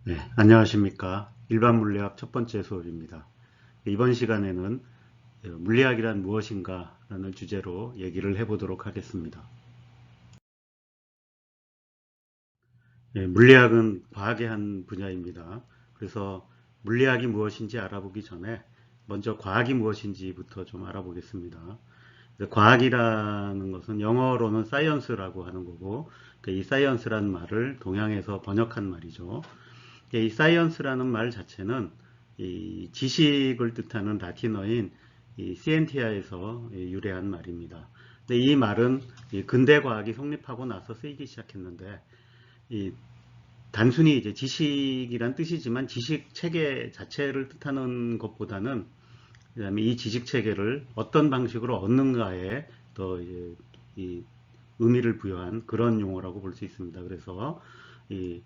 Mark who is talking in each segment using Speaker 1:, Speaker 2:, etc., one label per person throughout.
Speaker 1: 네, 안녕하십니까. 일반 물리학 첫 번째 수업입니다. 이번 시간에는 물리학이란 무엇인가 라는 주제로 얘기를 해보도록 하겠습니다. 물리학은 과학의 한 분야입니다. 그래서 물리학이 무엇인지 알아보기 전에 먼저 과학이 무엇인지부터 좀 알아보겠습니다. 과학이라는 것은 영어로는 사이언스라고 하는 거고, 이 사이언스라는 말을 동양에서 번역한 말이죠. 이 사이언스라는 말 자체는 이 지식을 뜻하는 라틴어인 이 시엔티아에서 유래한 말입니다. 근데 이 말은 이 근대 과학이 성립하고 나서 쓰이기 시작했는데, 이 단순히 이제 지식이란 뜻이지만 지식 체계 자체를 뜻하는 것보다는, 그다음에 이 지식 체계를 어떤 방식으로 얻는가에 더 이 의미를 부여한 그런 용어라고 볼 수 있습니다. 그래서 이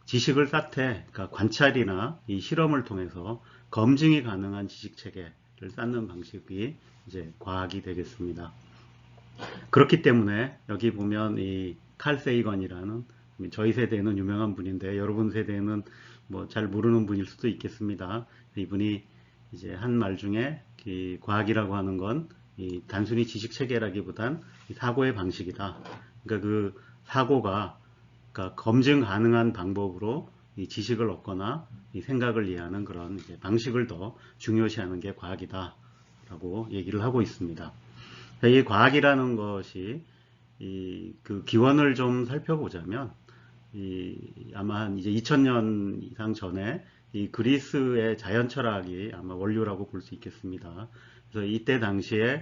Speaker 1: 지식을 쌓되, 그러니까 관찰이나 이 실험을 통해서 검증이 가능한 지식 체계를 쌓는 방식이 이제 과학이 되겠습니다. 그렇기 때문에 여기 보면 이 칼 세이건이라는, 저희 세대에는 유명한 분인데 여러분 세대에는 뭐 잘 모르는 분일 수도 있겠습니다. 이분이 이제 한 말 중에 이 과학이라고 하는 건 이 단순히 지식 체계라기보단 사고의 방식이다. 그러니까 그 사고가, 그러니까 검증 가능한 방법으로 이 지식을 얻거나 이 생각을 이해하는 그런 이제 방식을 더 중요시하는 게 과학이다라고 얘기를 하고 있습니다. 이 과학이라는 것이 그 기원을 좀 살펴보자면, 아마 한 이제 2000년 이상 전에 이 그리스의 자연 철학이 아마 원료라고 볼 수 있겠습니다. 그래서 이때 당시에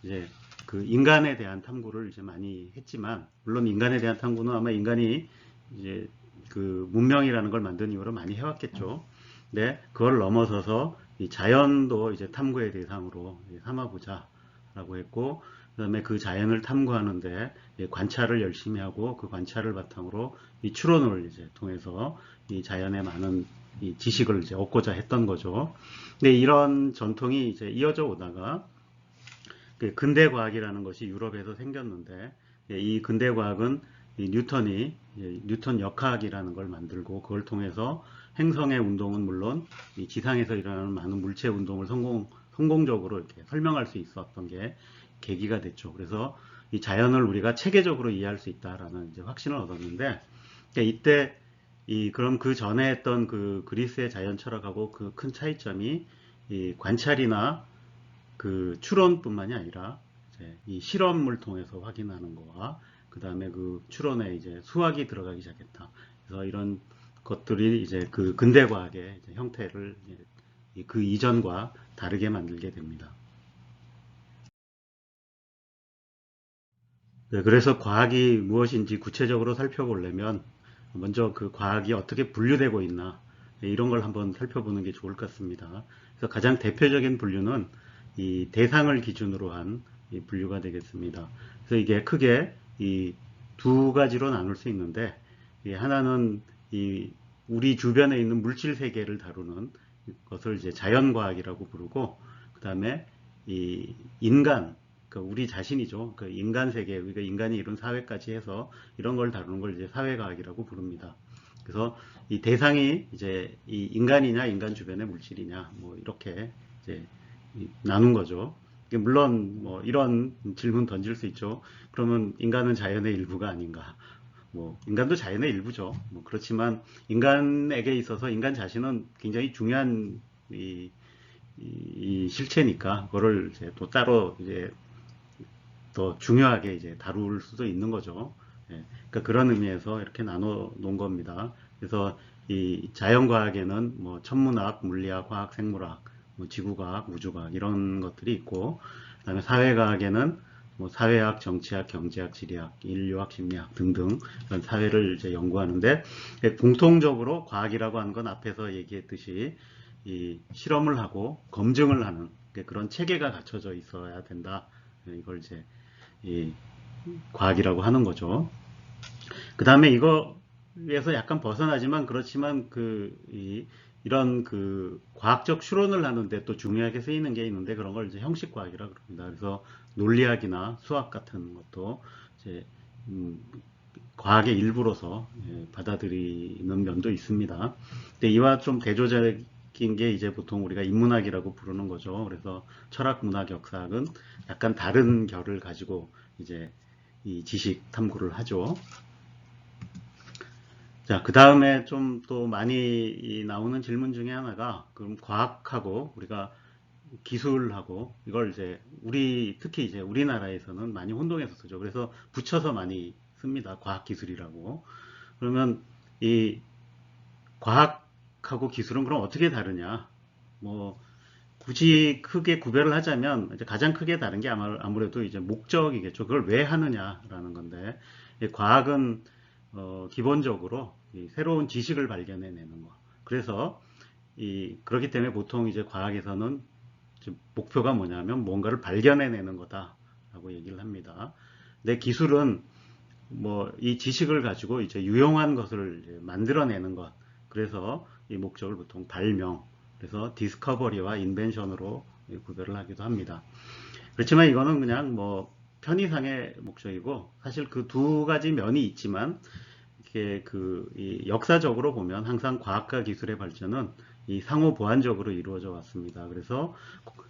Speaker 1: 이제 그 인간에 대한 탐구를 이제 많이 했지만, 물론 인간에 대한 탐구는 아마 인간이 이제 그 문명이라는 걸 만든 이후로 많이 해왔겠죠. 근데 그걸 넘어서서 이 자연도 이제 탐구의 대상으로 삼아보자라고 했고, 그다음에 그 자연을 탐구하는데 관찰을 열심히 하고, 그 관찰을 바탕으로 이 추론을 이제 통해서 이 자연의 많은 이 지식을 이제 얻고자 했던 거죠. 근데 이런 전통이 이제 이어져 오다가 근대 과학이라는 것이 유럽에서 생겼는데, 이 근대 과학은 이 뉴턴이 뉴턴 역학이라는 걸 만들고, 그걸 통해서 행성의 운동은 물론 이 지상에서 일어나는 많은 물체 운동을 성공적으로 이렇게 설명할 수 있었던 게 계기가 됐죠. 그래서 이 자연을 우리가 체계적으로 이해할 수 있다라는 이제 확신을 얻었는데, 이때 그럼 그 전에 했던 그 그리스의 자연 철학하고 그 큰 차이점이 이 관찰이나 그 추론뿐만이 아니라 이제 이 실험을 통해서 확인하는 거와, 그 다음에 그 추론에 이제 수학이 들어가기 시작했다. 그래서 이런 것들이 이제 그 근대 과학의 이제 형태를 그 이전과 다르게 만들게 됩니다. 네, 그래서 과학이 무엇인지 구체적으로 살펴보려면 먼저 그 과학이 어떻게 분류되고 있나, 이런 걸 한번 살펴보는 게 좋을 것 같습니다. 그래서 가장 대표적인 분류는 이 대상을 기준으로 한 이 분류가 되겠습니다. 그래서 이게 크게 이 두 가지로 나눌 수 있는데, 이 하나는 이 우리 주변에 있는 물질 세계를 다루는 것을 이제 자연과학이라고 부르고, 그 다음에 이 인간, 그러니까 우리 자신이죠. 그 인간 세계, 우리가 인간이 이룬 사회까지 해서 이런 걸 다루는 걸 이제 사회과학이라고 부릅니다. 그래서 이 대상이 이제 이 인간이냐, 인간 주변의 물질이냐, 뭐 이렇게 이제 나눈 거죠. 물론 뭐 이런 질문 던질 수 있죠. 그러면 인간은 자연의 일부가 아닌가? 뭐 인간도 자연의 일부죠. 뭐 그렇지만 인간에게 있어서 인간 자신은 굉장히 중요한 이 실체니까 그거를 이제 또 따로 이제 더 중요하게 이제 다룰 수도 있는 거죠. 예, 그러니까 그런 의미에서 이렇게 나눠 놓은 겁니다. 그래서 이 자연과학에는 뭐 천문학, 물리학, 화학, 생물학, 뭐 지구과학, 우주과학 이런 것들이 있고, 그다음에 사회과학에는 뭐 사회학, 정치학, 경제학, 지리학, 인류학, 심리학 등등 이런 사회를 이제 연구하는데, 공통적으로 과학이라고 하는 건 앞에서 얘기했듯이 이 실험을 하고 검증을 하는 그런 체계가 갖춰져 있어야 된다. 이걸 이제 이 과학이라고 하는 거죠. 그 다음에 이거에서 약간 벗어나지만, 그렇지만 이런 그 과학적 추론을 하는데 또 중요하게 쓰이는 게 있는데, 그런 걸 이제 형식 과학이라고 그럽니다. 그래서 논리학이나 수학 같은 것도 이제 과학의 일부로서 받아들이는 면도 있습니다. 근데 이와 좀 대조적인 게 이제 보통 우리가 인문학이라고 부르는 거죠. 그래서 철학, 문학, 역사학은 약간 다른 결을 가지고 이제 이 지식 탐구를 하죠. 자, 그 다음에 좀 또 많이 나오는 질문 중에 하나가, 그럼 과학하고 우리가 기술하고 이걸 이제 특히 이제 우리나라에서는 많이 혼동해서 쓰죠. 그래서 붙여서 많이 씁니다. 과학기술이라고. 그러면 이 과학하고 기술은 그럼 어떻게 다르냐? 뭐 굳이 크게 구별을 하자면 이제 가장 크게 다른 게 아무래도 이제 목적이겠죠. 그걸 왜 하느냐라는 건데, 과학은 기본적으로 새로운 지식을 발견해내는 거. 그래서 그렇기 때문에 보통 이제 과학에서는 목표가 뭐냐면 뭔가를 발견해내는 거다라고 얘기를 합니다. 근데 기술은 뭐 이 지식을 가지고 이제 유용한 것을 이제 만들어내는 것. 그래서 이 목적을 보통 발명, 그래서 디스커버리와 인벤션으로 구별을 하기도 합니다. 그렇지만 이거는 그냥 뭐 편의상의 목적이고, 사실 그 두 가지 면이 있지만, 이게 이 역사적으로 보면 항상 과학과 기술의 발전은 이 상호 보완적으로 이루어져 왔습니다. 그래서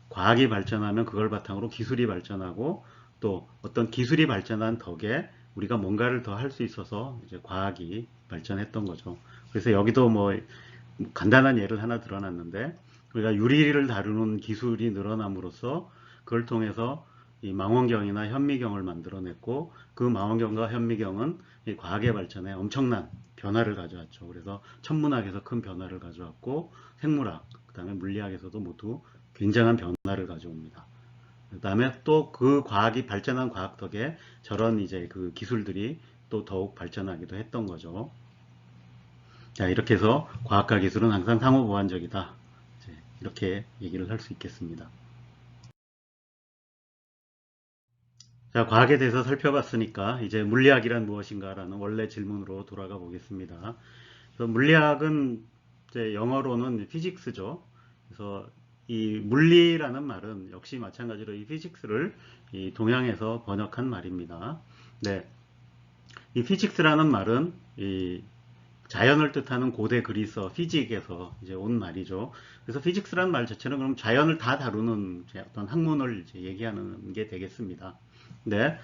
Speaker 1: 과학이 발전하면 그걸 바탕으로 기술이 발전하고, 또 어떤 기술이 발전한 덕에 우리가 뭔가를 더 할 수 있어서 이제 과학이 발전했던 거죠. 그래서 여기도 뭐 간단한 예를 하나 들어놨는데, 우리가 유리를 다루는 기술이 늘어남으로써 그걸 통해서 이 망원경이나 현미경을 만들어냈고, 그 망원경과 현미경은 이 과학의 발전에 엄청난 변화를 가져왔죠. 그래서 천문학에서 큰 변화를 가져왔고, 생물학, 그 다음에 물리학에서도 모두 굉장한 변화를 가져옵니다. 그 다음에 또 그 과학이 발전한 과학 덕에 저런 이제 그 기술들이 또 더욱 발전하기도 했던 거죠. 자, 이렇게 해서 과학과 기술은 항상 상호 보완적이다. 이렇게 얘기를 할 수 있겠습니다. 자, 과학에 대해서 살펴봤으니까 이제 물리학이란 무엇인가라는 원래 질문으로 돌아가 보겠습니다. 그래서 물리학은 이제 영어로는 피직스죠. 그래서 이 물리라는 말은 역시 마찬가지로 이 피직스를 이 동양에서 번역한 말입니다. 네, 이 피직스라는 말은 이 자연을 뜻하는 고대 그리스 피직에서 이제 온 말이죠. 그래서 피직스라는 말 자체는 그럼 자연을 다 다루는 어떤 학문을 이제 얘기하는 게 되겠습니다. 네,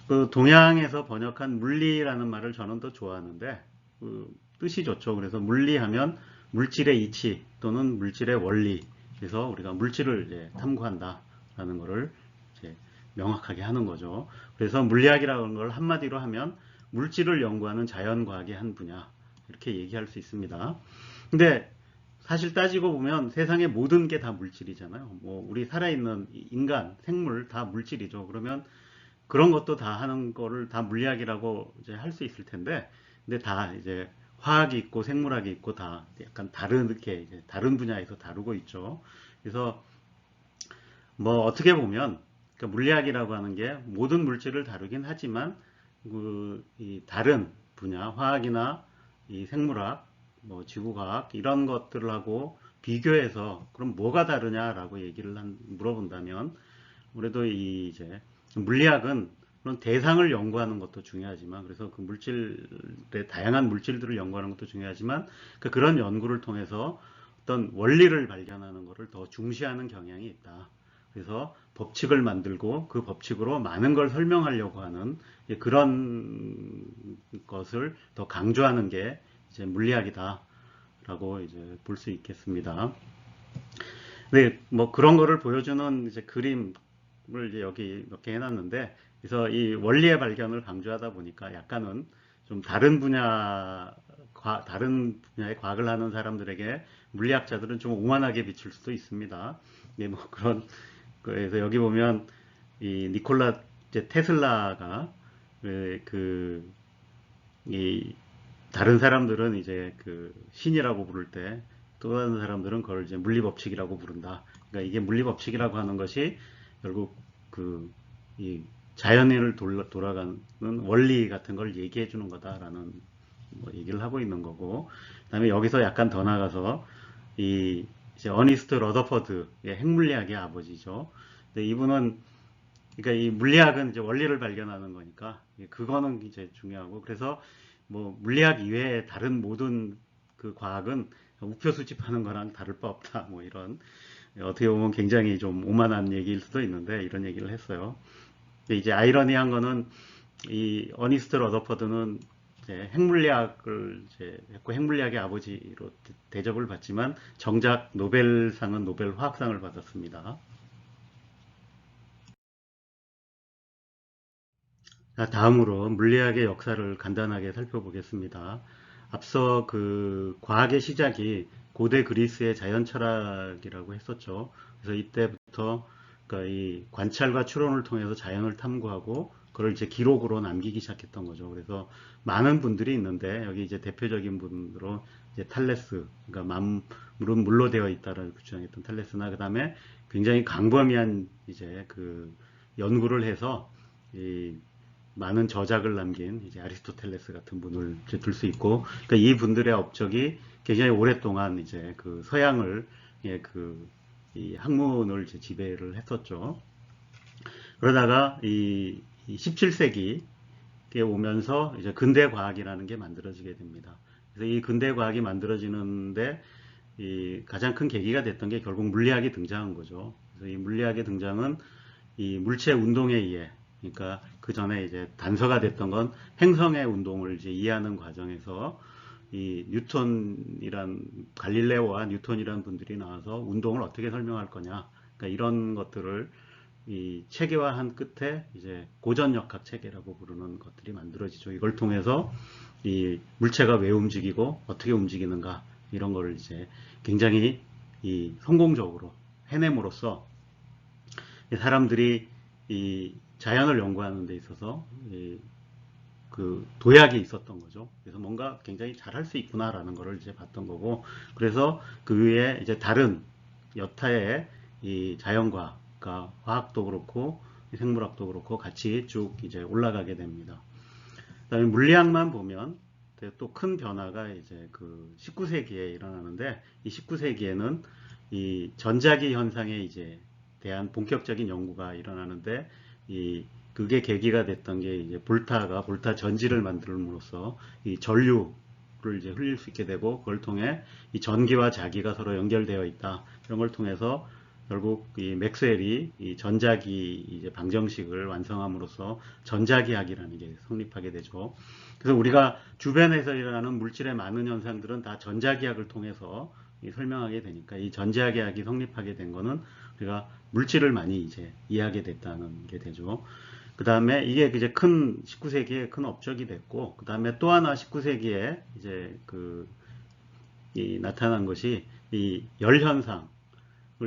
Speaker 1: 그 동양에서 번역한 물리라는 말을 저는 더 좋아하는데, 그 뜻이 좋죠. 그래서 물리하면 물질의 이치 또는 물질의 원리, 그래서 우리가 물질을 이제 탐구한다라는 것을 이제 명확하게 하는 거죠. 그래서 물리학이라는 걸 한마디로 하면 물질을 연구하는 자연과학의 한 분야, 이렇게 얘기할 수 있습니다. 근데 사실 따지고 보면 세상의 모든 게 다 물질이잖아요. 뭐 우리 살아있는 인간, 생물 다 물질이죠. 그러면 그런 것도 다 하는 거를 다 물리학이라고 이제 할 수 있을 텐데, 근데 다 이제 화학이 있고 생물학이 있고 다 약간 다르게 이제 다른 분야에서 다루고 있죠. 그래서 뭐 어떻게 보면 그러니까 물리학이라고 하는 게 모든 물질을 다루긴 하지만 이 다른 분야, 화학이나 이 생물학, 뭐 지구과학 이런 것들하고 비교해서 그럼 뭐가 다르냐라고 물어본다면, 그래도 이제 물리학은 그런 대상을 연구하는 것도 중요하지만, 그래서 그 물질의 다양한 물질들을 연구하는 것도 중요하지만, 그런 연구를 통해서 어떤 원리를 발견하는 것을 더 중시하는 경향이 있다. 그래서 법칙을 만들고 그 법칙으로 많은 걸 설명하려고 하는 그런 것을 더 강조하는 게 이제 물리학이다라고 이제 볼 수 있겠습니다. 네, 뭐 그런 거를 보여주는 이제 그림을 이제 여기 몇 개 해놨는데, 그래서 이 원리의 발견을 강조하다 보니까 약간은 좀 다른 분야의 과학을 하는 사람들에게 물리학자들은 좀 오만하게 비출 수도 있습니다. 네, 뭐 그런, 그래서 여기 보면 이 니콜라 이제 테슬라가 이 다른 사람들은 이제 그 신이라고 부를 때, 또 다른 사람들은 그걸 이제 물리법칙이라고 부른다. 그러니까 이게 물리법칙이라고 하는 것이 결국 이 자연을 돌아가는 원리 같은 걸 얘기해 주는 거다라는 뭐 얘기를 하고 있는 거고, 그다음에 여기서 약간 더 나가서 이제 어니스트 러더퍼드의 핵물리학의 아버지죠. 근데 이분은 그러니까 이 물리학은 이제 원리를 발견하는 거니까 그거는 이제 중요하고 그래서 뭐 물리학 이외에 다른 모든 그 과학은 우표 수집하는 거랑 다를 바 없다. 뭐 이런 어떻게 보면 굉장히 좀 오만한 얘기일 수도 있는데 이런 얘기를 했어요. 근데 이제 아이러니한 거는 이 어니스트 러더퍼드는 이제 핵물리학을 이제 했고 핵물리학의 아버지로 대접을 받지만 정작 노벨상은 노벨 화학상을 받았습니다. 자, 다음으로 물리학의 역사를 간단하게 살펴보겠습니다. 앞서 그 과학의 시작이 고대 그리스의 자연 철학이라고 했었죠. 그래서 이때부터 그러니까 이 관찰과 추론을 통해서 자연을 탐구하고 그걸 이제 기록으로 남기기 시작했던 거죠. 그래서 많은 분들이 있는데 여기 이제 대표적인 분으로 이제 탈레스, 그러니까 만물은 물로 되어 있다라고 주장했던 탈레스나 그다음에 굉장히 광범위한 이제 그 연구를 해서 이 많은 저작을 남긴 이제 아리스토텔레스 같은 분을 들 수 있고, 그러니까 이 분들의 업적이 굉장히 오랫동안 이제 그 서양을 예, 이 학문을 이제 지배를 했었죠. 그러다가 이 17세기에 오면서 이제 근대 과학이라는 게 만들어지게 됩니다. 그래서 이 근대 과학이 만들어지는데 이 가장 큰 계기가 됐던 게 결국 물리학이 등장한 거죠. 그래서 이 물리학의 등장은 이 물체 운동에 의해, 그러니까 그 전에 이제 단서가 됐던 건 행성의 운동을 이제 이해하는 과정에서 이 뉴턴이란 갈릴레오와 뉴턴이란 분들이 나와서 운동을 어떻게 설명할 거냐, 그러니까 이런 것들을 이 체계화한 끝에 이제 고전역학 체계라고 부르는 것들이 만들어지죠. 이걸 통해서 이 물체가 왜 움직이고 어떻게 움직이는가 이런 거를 이제 굉장히 이 성공적으로 해냄으로써 사람들이 이 자연을 연구하는 데 있어서 그 도약이 있었던 거죠. 그래서 뭔가 굉장히 잘할 수 있구나라는 것을 이제 봤던 거고, 그래서 그 위에 이제 다른 여타의 이 자연과, 그러니까 화학도 그렇고 생물학도 그렇고 같이 쭉 이제 올라가게 됩니다. 그다음에 물리학만 보면 또 큰 변화가 이제 그 19세기에 일어나는데, 이 19세기에는 이 전자기 현상에 이제 대한 본격적인 연구가 일어나는데, 그게 계기가 됐던 게 이제 볼타가 볼타 전지를 만들므로써 이 전류를 이제 흘릴 수 있게 되고, 그걸 통해 이 전기와 자기가 서로 연결되어 있다, 이런 걸 통해서 결국 이 맥스웰이 이 전자기 이제 방정식을 완성함으로써 전자기학이라는 게 성립하게 되죠. 그래서 우리가 주변에서 일어나는 물질의 많은 현상들은 다 전자기학을 통해서 설명하게 되니까, 이 전자기학이 성립하게 된 거는 우리가 물질을 많이 이제 이해하게 됐다는 게 되죠. 그 다음에 이게 이제 큰 19세기에 큰 업적이 됐고, 그 다음에 또 하나 19세기에 이제 나타난 것이 이 열 현상을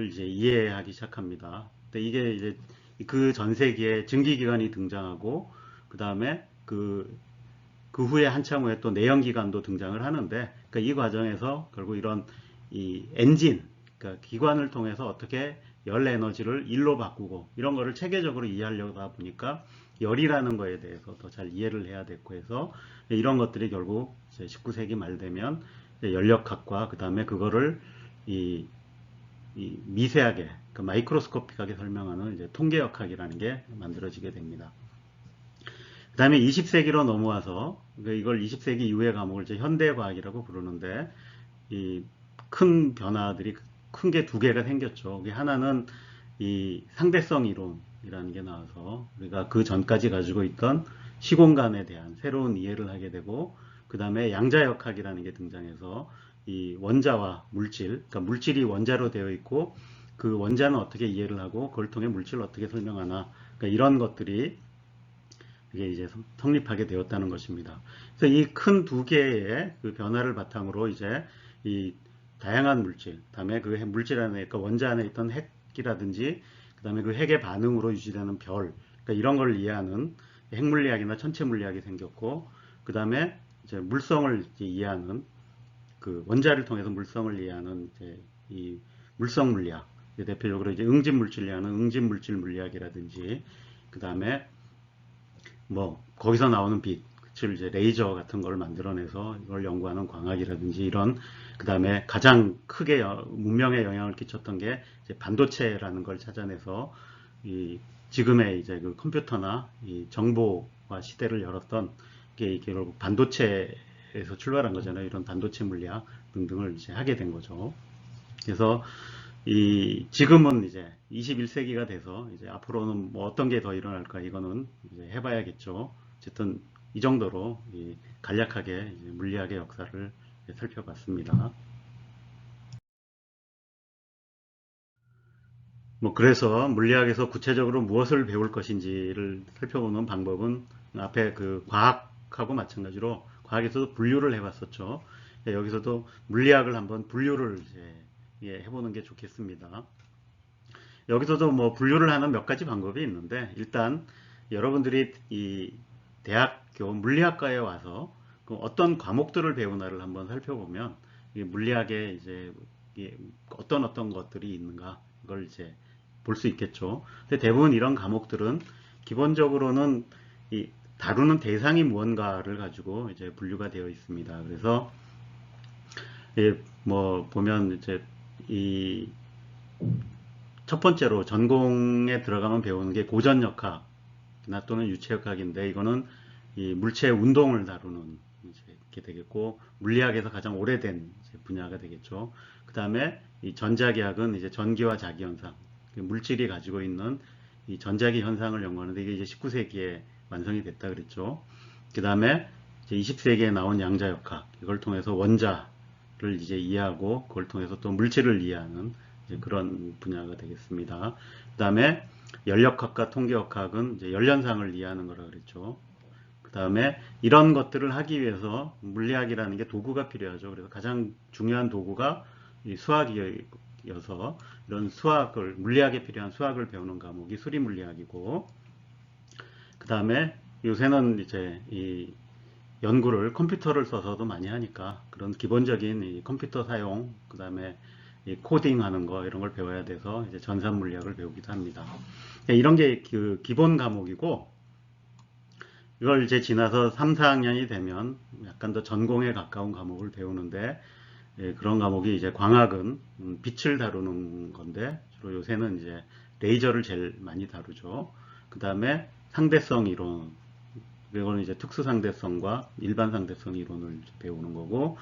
Speaker 1: 이제 이해하기 시작합니다. 근데 이게 이제 그 전 세기에 증기기관이 등장하고, 그 다음에 그 후에 한참 후에 또 내연기관도 등장을 하는데, 그러니까 이 과정에서 결국 이런 이 엔진, 그러니까 기관을 통해서 어떻게 열 에너지를 일로 바꾸고 이런 거를 체계적으로 이해하려다 보니까 열이라는 거에 대해서 더 잘 이해를 해야 됐고 해서 이런 것들이 결국 19세기 말 되면 연력학과, 그 다음에 그거를 이 미세하게, 그 마이크로스코픽하게 설명하는 이제 통계역학이라는 게 만들어지게 됩니다. 그 다음에 20세기로 넘어와서 이걸 20세기 이후의 과목을 이제 현대과학이라고 부르는데, 이 큰 변화들이 큰 게 두 개가 생겼죠. 하나는 이 상대성 이론이라는 게 나와서 우리가 그 전까지 가지고 있던 시공간에 대한 새로운 이해를 하게 되고, 그 다음에 양자역학이라는 게 등장해서 이 원자와 물질, 그러니까 물질이 원자로 되어 있고 그 원자는 어떻게 이해를 하고 그걸 통해 물질을 어떻게 설명하나, 그러니까 이런 것들이 이게 이제 성립하게 되었다는 것입니다. 그래서 이 큰 두 개의 그 변화를 바탕으로 이제 이 다양한 물질, 그다음에 그 물질 안에, 그러니까 원자 안에 있던 핵이라든지, 그다음에 그 핵의 반응으로 유지되는 별, 그러니까 이런 걸 이해하는 핵물리학이나 천체 물리학이 생겼고, 그다음에 이제 물성을 이제 이해하는 그 원자를 통해서 물성을 이해하는 이제 이 물성 물리학, 대표적으로 이제 응집 물질을 이해하는 응집 물질 물리학이라든지, 그다음에 뭐 거기서 나오는 빛을 이제 레이저 같은 걸 만들어내서 이걸 연구하는 광학이라든지 이런, 그 다음에 가장 크게 문명에 영향을 끼쳤던 게 이제 반도체라는 걸 찾아내서 이 지금의 이제 그 컴퓨터나 이 정보화 시대를 열었던 게 결국 반도체에서 출발한 거잖아요. 이런 반도체 물리학 등등을 이제 하게 된 거죠. 그래서 이 지금은 이제 21세기가 돼서 이제 앞으로는 뭐 어떤 게 더 일어날까 이거는 이제 해봐야겠죠. 어쨌든 이 정도로 이 간략하게 이제 물리학의 역사를 살펴봤습니다. 뭐 그래서 물리학에서 구체적으로 무엇을 배울 것인지를 살펴보는 방법은 앞에 그 과학하고 마찬가지로 과학에서도 분류를 해봤었죠. 여기서도 물리학을 한번 분류를 이제 해보는 게 좋겠습니다. 여기서도 뭐 분류를 하는 몇 가지 방법이 있는데 일단 여러분들이 이 대학교 물리학과에 와서 그 어떤 과목들을 배우나를 한번 살펴보면 물리학에 이제 어떤 것들이 있는가 이걸 이제 볼 수 있겠죠. 근데 대부분 이런 과목들은 기본적으로는 이 다루는 대상이 무언가를 가지고 이제 분류가 되어 있습니다. 그래서 뭐 보면 이제 이 첫 번째로 전공에 들어가면 배우는 게 고전역학이나 또는 유체역학인데 이거는 이 물체의 운동을 다루는 이렇게 되겠고 물리학에서 가장 오래된 분야가 되겠죠. 그 다음에 이 전자기학은 이제 전기와 자기현상, 물질이 가지고 있는 이 전자기 현상을 연구하는데 이게 이제 19세기에 완성이 됐다 그랬죠. 그 다음에 이제 20세기에 나온 양자역학, 이걸 통해서 원자를 이제 이해하고 그걸 통해서 또 물질을 이해하는 그런 분야가 되겠습니다. 그 다음에 연력학과 통계역학은 이제 연련상을 이해하는 거라 그랬죠. 그 다음에 이런 것들을 하기 위해서 물리학이라는 게 도구가 필요하죠. 그래서 가장 중요한 도구가 이 수학이어서 이런 수학을 물리학에 필요한 수학을 배우는 과목이 수리물리학이고 그 다음에 요새는 이제 이 연구를 컴퓨터를 써서도 많이 하니까 그런 기본적인 이 컴퓨터 사용 그 다음에 코딩하는 거 이런 걸 배워야 돼서 이제 전산 물리학을 배우기도 합니다. 이런 게 그 기본 과목이고 이걸 이제 지나서 3, 4학년이 되면 약간 더 전공에 가까운 과목을 배우는데 그런 과목이 이제 광학은 빛을 다루는 건데 주로 요새는 이제 레이저를 제일 많이 다루죠. 그 다음에 상대성 이론 이거는 이제 특수 상대성과 일반 상대성 이론을 배우는 거고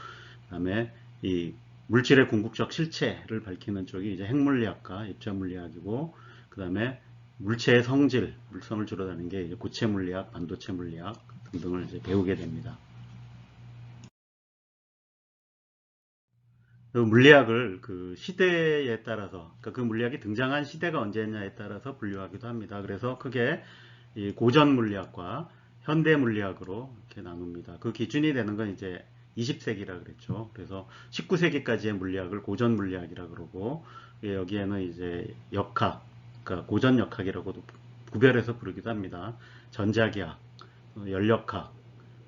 Speaker 1: 그 다음에 이 물질의 궁극적 실체를 밝히는 쪽이 이제 핵물리학과 입자물리학이고 그 다음에 물체의 성질, 물성을 주로 다루는 게 이제 고체 물리학, 반도체 물리학 등등을 이제 배우게 됩니다. 그 물리학을 그 시대에 따라서, 그러니까 그 물리학이 등장한 시대가 언제냐에 따라서 분류하기도 합니다. 그래서 크게 이 고전 물리학과 현대 물리학으로 이렇게 나눕니다. 그 기준이 되는 건 이제 20세기라 그랬죠. 그래서 19세기까지의 물리학을 고전 물리학이라 그러고 여기에는 이제 역학, 그러니까 고전 역학이라고도 구별해서 부르기도 합니다. 전자기학, 연력학,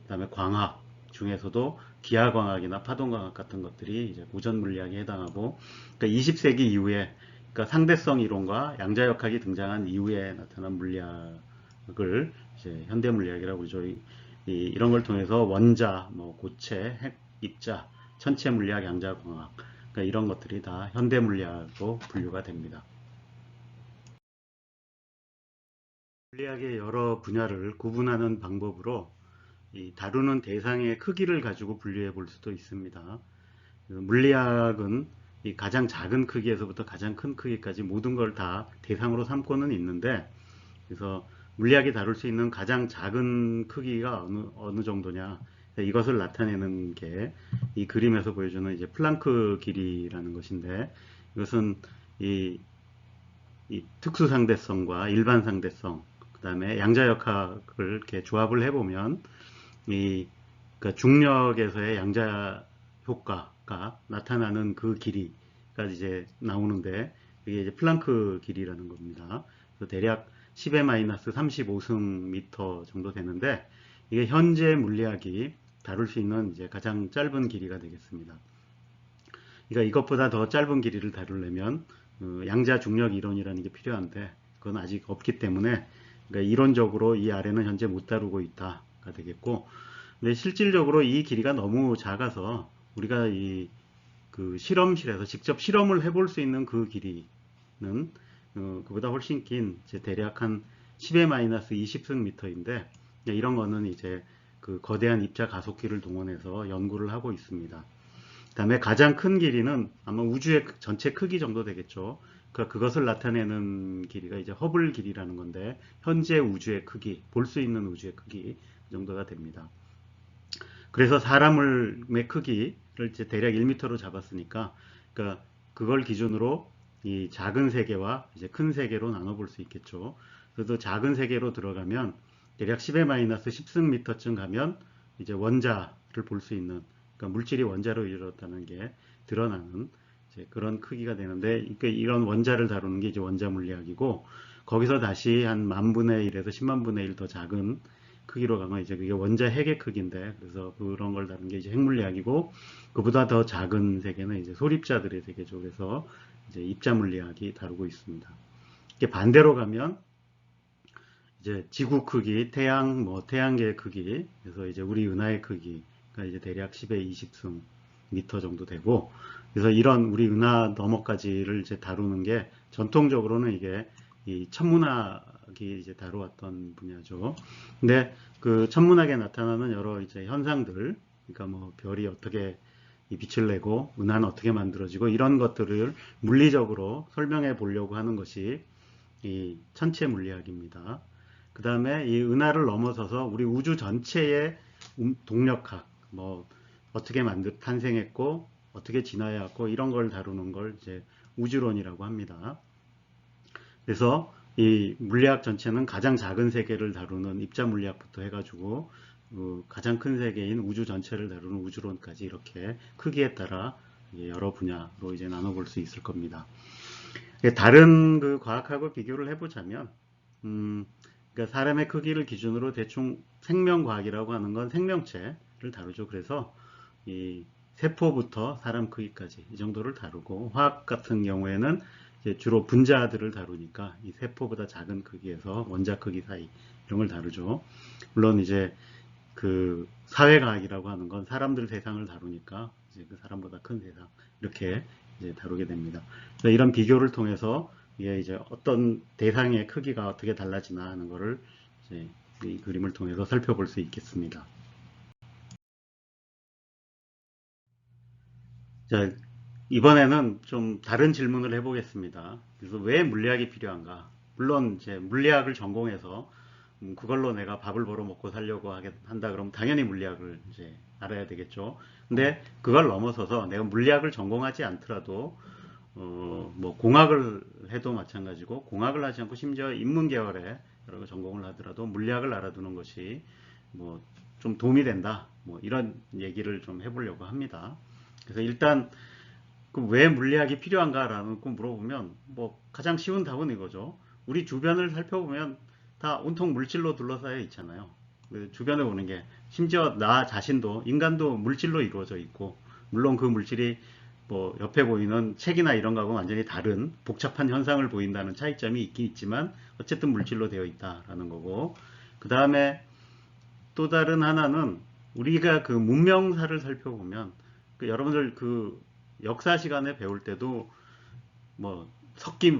Speaker 1: 그다음에 광학 중에서도 기하광학이나 파동광학 같은 것들이 이제 고전 물리학에 해당하고, 그러니까 20세기 이후에 그러니까 상대성 이론과 양자역학이 등장한 이후에 나타난 물리학을 이제 현대 물리학이라고 그러죠. 이런 걸 통해서 원자, 뭐 고체, 핵, 입자, 천체 물리학, 양자광학, 그러니까 이런 것들이 다 현대 물리학으로 분류가 됩니다. 물리학의 여러 분야를 구분하는 방법으로 이 다루는 대상의 크기를 가지고 분류해 볼 수도 있습니다. 물리학은 이 가장 작은 크기에서부터 가장 큰 크기까지 모든 걸 다 대상으로 삼고는 있는데, 그래서 물리학이 다룰 수 있는 가장 작은 크기가 어느 정도냐, 이것을 나타내는 게 이 그림에서 보여주는 이제 플랑크 길이라는 것인데, 이것은 이 특수 상대성과 일반 상대성, 그 다음에 양자역학을 이렇게 조합을 해보면 그러니까 중력에서의 양자 효과가 나타나는 그 길이가 이제 나오는데 이게 이제 플랑크 길이라는 겁니다. 그래서 대략 10의 마이너스 35승 정도 되는데 이게 현재 물리학이 다룰 수 있는 이제 가장 짧은 길이가 되겠습니다. 그러니까 이것보다 더 짧은 길이를 다루려면 양자 중력 이론이라는 게 필요한데 그건 아직 없기 때문에 그러니까 이론적으로 이 아래는 현재 못 다루고 있다가 되겠고, 근데 실질적으로 이 길이가 너무 작아서 우리가 그 실험실에서 직접 실험을 해볼 수 있는 그 길이는 그보다 훨씬 긴 이제 대략 한 10의 마이너스 20승미터인데 이런 거는 이제 그 거대한 입자 가속기를 동원해서 연구를 하고 있습니다. 그 다음에 가장 큰 길이는 아마 우주의 전체 크기 정도 되겠죠. 그러니까 그것을 나타내는 길이가 이제 허블 길이라는 건데 현재 우주의 크기, 볼 수 있는 우주의 크기 정도가 됩니다. 그래서 사람의 크기를 이제 대략 1m로 잡았으니까, 그러니까 그걸 기준으로 이 작은 세계와 이제 큰 세계로 나눠볼 수 있겠죠. 그래도 작은 세계로 들어가면 대략 10의 마이너스 10승미터쯤 가면 이제 원자를 볼 수 있는, 그러니까 물질이 원자로 이루어졌다는 게 드러나는 이제 그런 크기가 되는데, 그러니까 이런 원자를 다루는 게 이제 원자 물리학이고, 거기서 다시 한 10,000분의 1에서 100,000분의 1 더 작은 크기로 가면 이제 그게 원자 핵의 크기인데, 그래서 그런 걸 다루는 게 이제 핵물리학이고, 그보다 더 작은 세계는 이제 소립자들의 세계죠. 그래서 이제 입자 물리학이 다루고 있습니다. 이게 반대로 가면 이제 지구 크기, 태양, 태양계의 크기, 그래서 이제 우리 은하의 크기가 이제 대략 10의 20승 미터 정도 되고, 그래서 이런 우리 은하 너머까지를 이제 다루는 게 전통적으로는 이게 이 천문학이 이제 다루었던 분야죠. 근데 그 천문학에 나타나는 여러 이제 현상들, 그러니까 뭐 별이 어떻게 이 빛을 내고 은하는 어떻게 만들어지고 이런 것들을 물리적으로 설명해 보려고 하는 것이 이 천체 물리학입니다. 그 다음에 이 은하를 넘어서서 우리 우주 전체의 동력학, 뭐 어떻게 탄생했고 어떻게 진화해왔고 이런 걸 다루는 걸 이제 우주론이라고 합니다. 그래서 이 물리학 전체는 가장 작은 세계를 다루는 입자 물리학부터 해가지고 가장 큰 세계인 우주 전체를 다루는 우주론까지 이렇게 크기에 따라 여러 분야로 이제 나눠볼 수 있을 겁니다. 다른 그 과학하고 비교를 해보자면, 그러니까 사람의 크기를 기준으로 대충 생명과학이라고 하는 건 생명체를 다루죠. 그래서 이 세포부터 사람 크기까지 이 정도를 다루고, 화학 같은 경우에는 이제 주로 분자들을 다루니까 이 세포보다 작은 크기에서 원자 크기 사이 이런 걸 다루죠. 물론 이제 그 사회과학이라고 하는 건 사람들 세상을 다루니까 이제 그 사람보다 큰 세상 이렇게 이제 다루게 됩니다. 이런 비교를 통해서 이제 어떤 대상의 크기가 어떻게 달라지나 하는 것을 이제 이 그림을 통해서 살펴볼 수 있겠습니다. 자, 이번에는 좀 다른 질문을 해보겠습니다. 그래서 왜 물리학이 필요한가? 물론 이제 물리학을 전공해서 그걸로 내가 밥을 벌어 먹고 살려고 한다 그러면 당연히 물리학을 이제 알아야 되겠죠. 근데 그걸 넘어서서 내가 물리학을 전공하지 않더라도 뭐 공학을 해도 마찬가지고, 공학을 하지 않고 심지어 인문계열에 여러 전공을 하더라도 물리학을 알아두는 것이 뭐 좀 도움이 된다. 뭐 이런 얘기를 좀 해보려고 합니다. 그래서 일단 왜 물리학이 필요한가라는 거 물어보면 뭐 가장 쉬운 답은 이거죠. 우리 주변을 살펴보면 다 온통 물질로 둘러싸여 있잖아요. 그 주변에 오는 게, 심지어 나 자신도, 인간도 물질로 이루어져 있고, 물론 그 물질이 뭐 옆에 보이는 책이나 이런 거하고 완전히 다른 복잡한 현상을 보인다는 차이점이 있긴 있지만 어쨌든 물질로 되어 있다라는 거고, 그 다음에 또 다른 하나는 우리가 그 문명사를 살펴보면 여러분들 그 역사 시간에 배울 때도 뭐 석기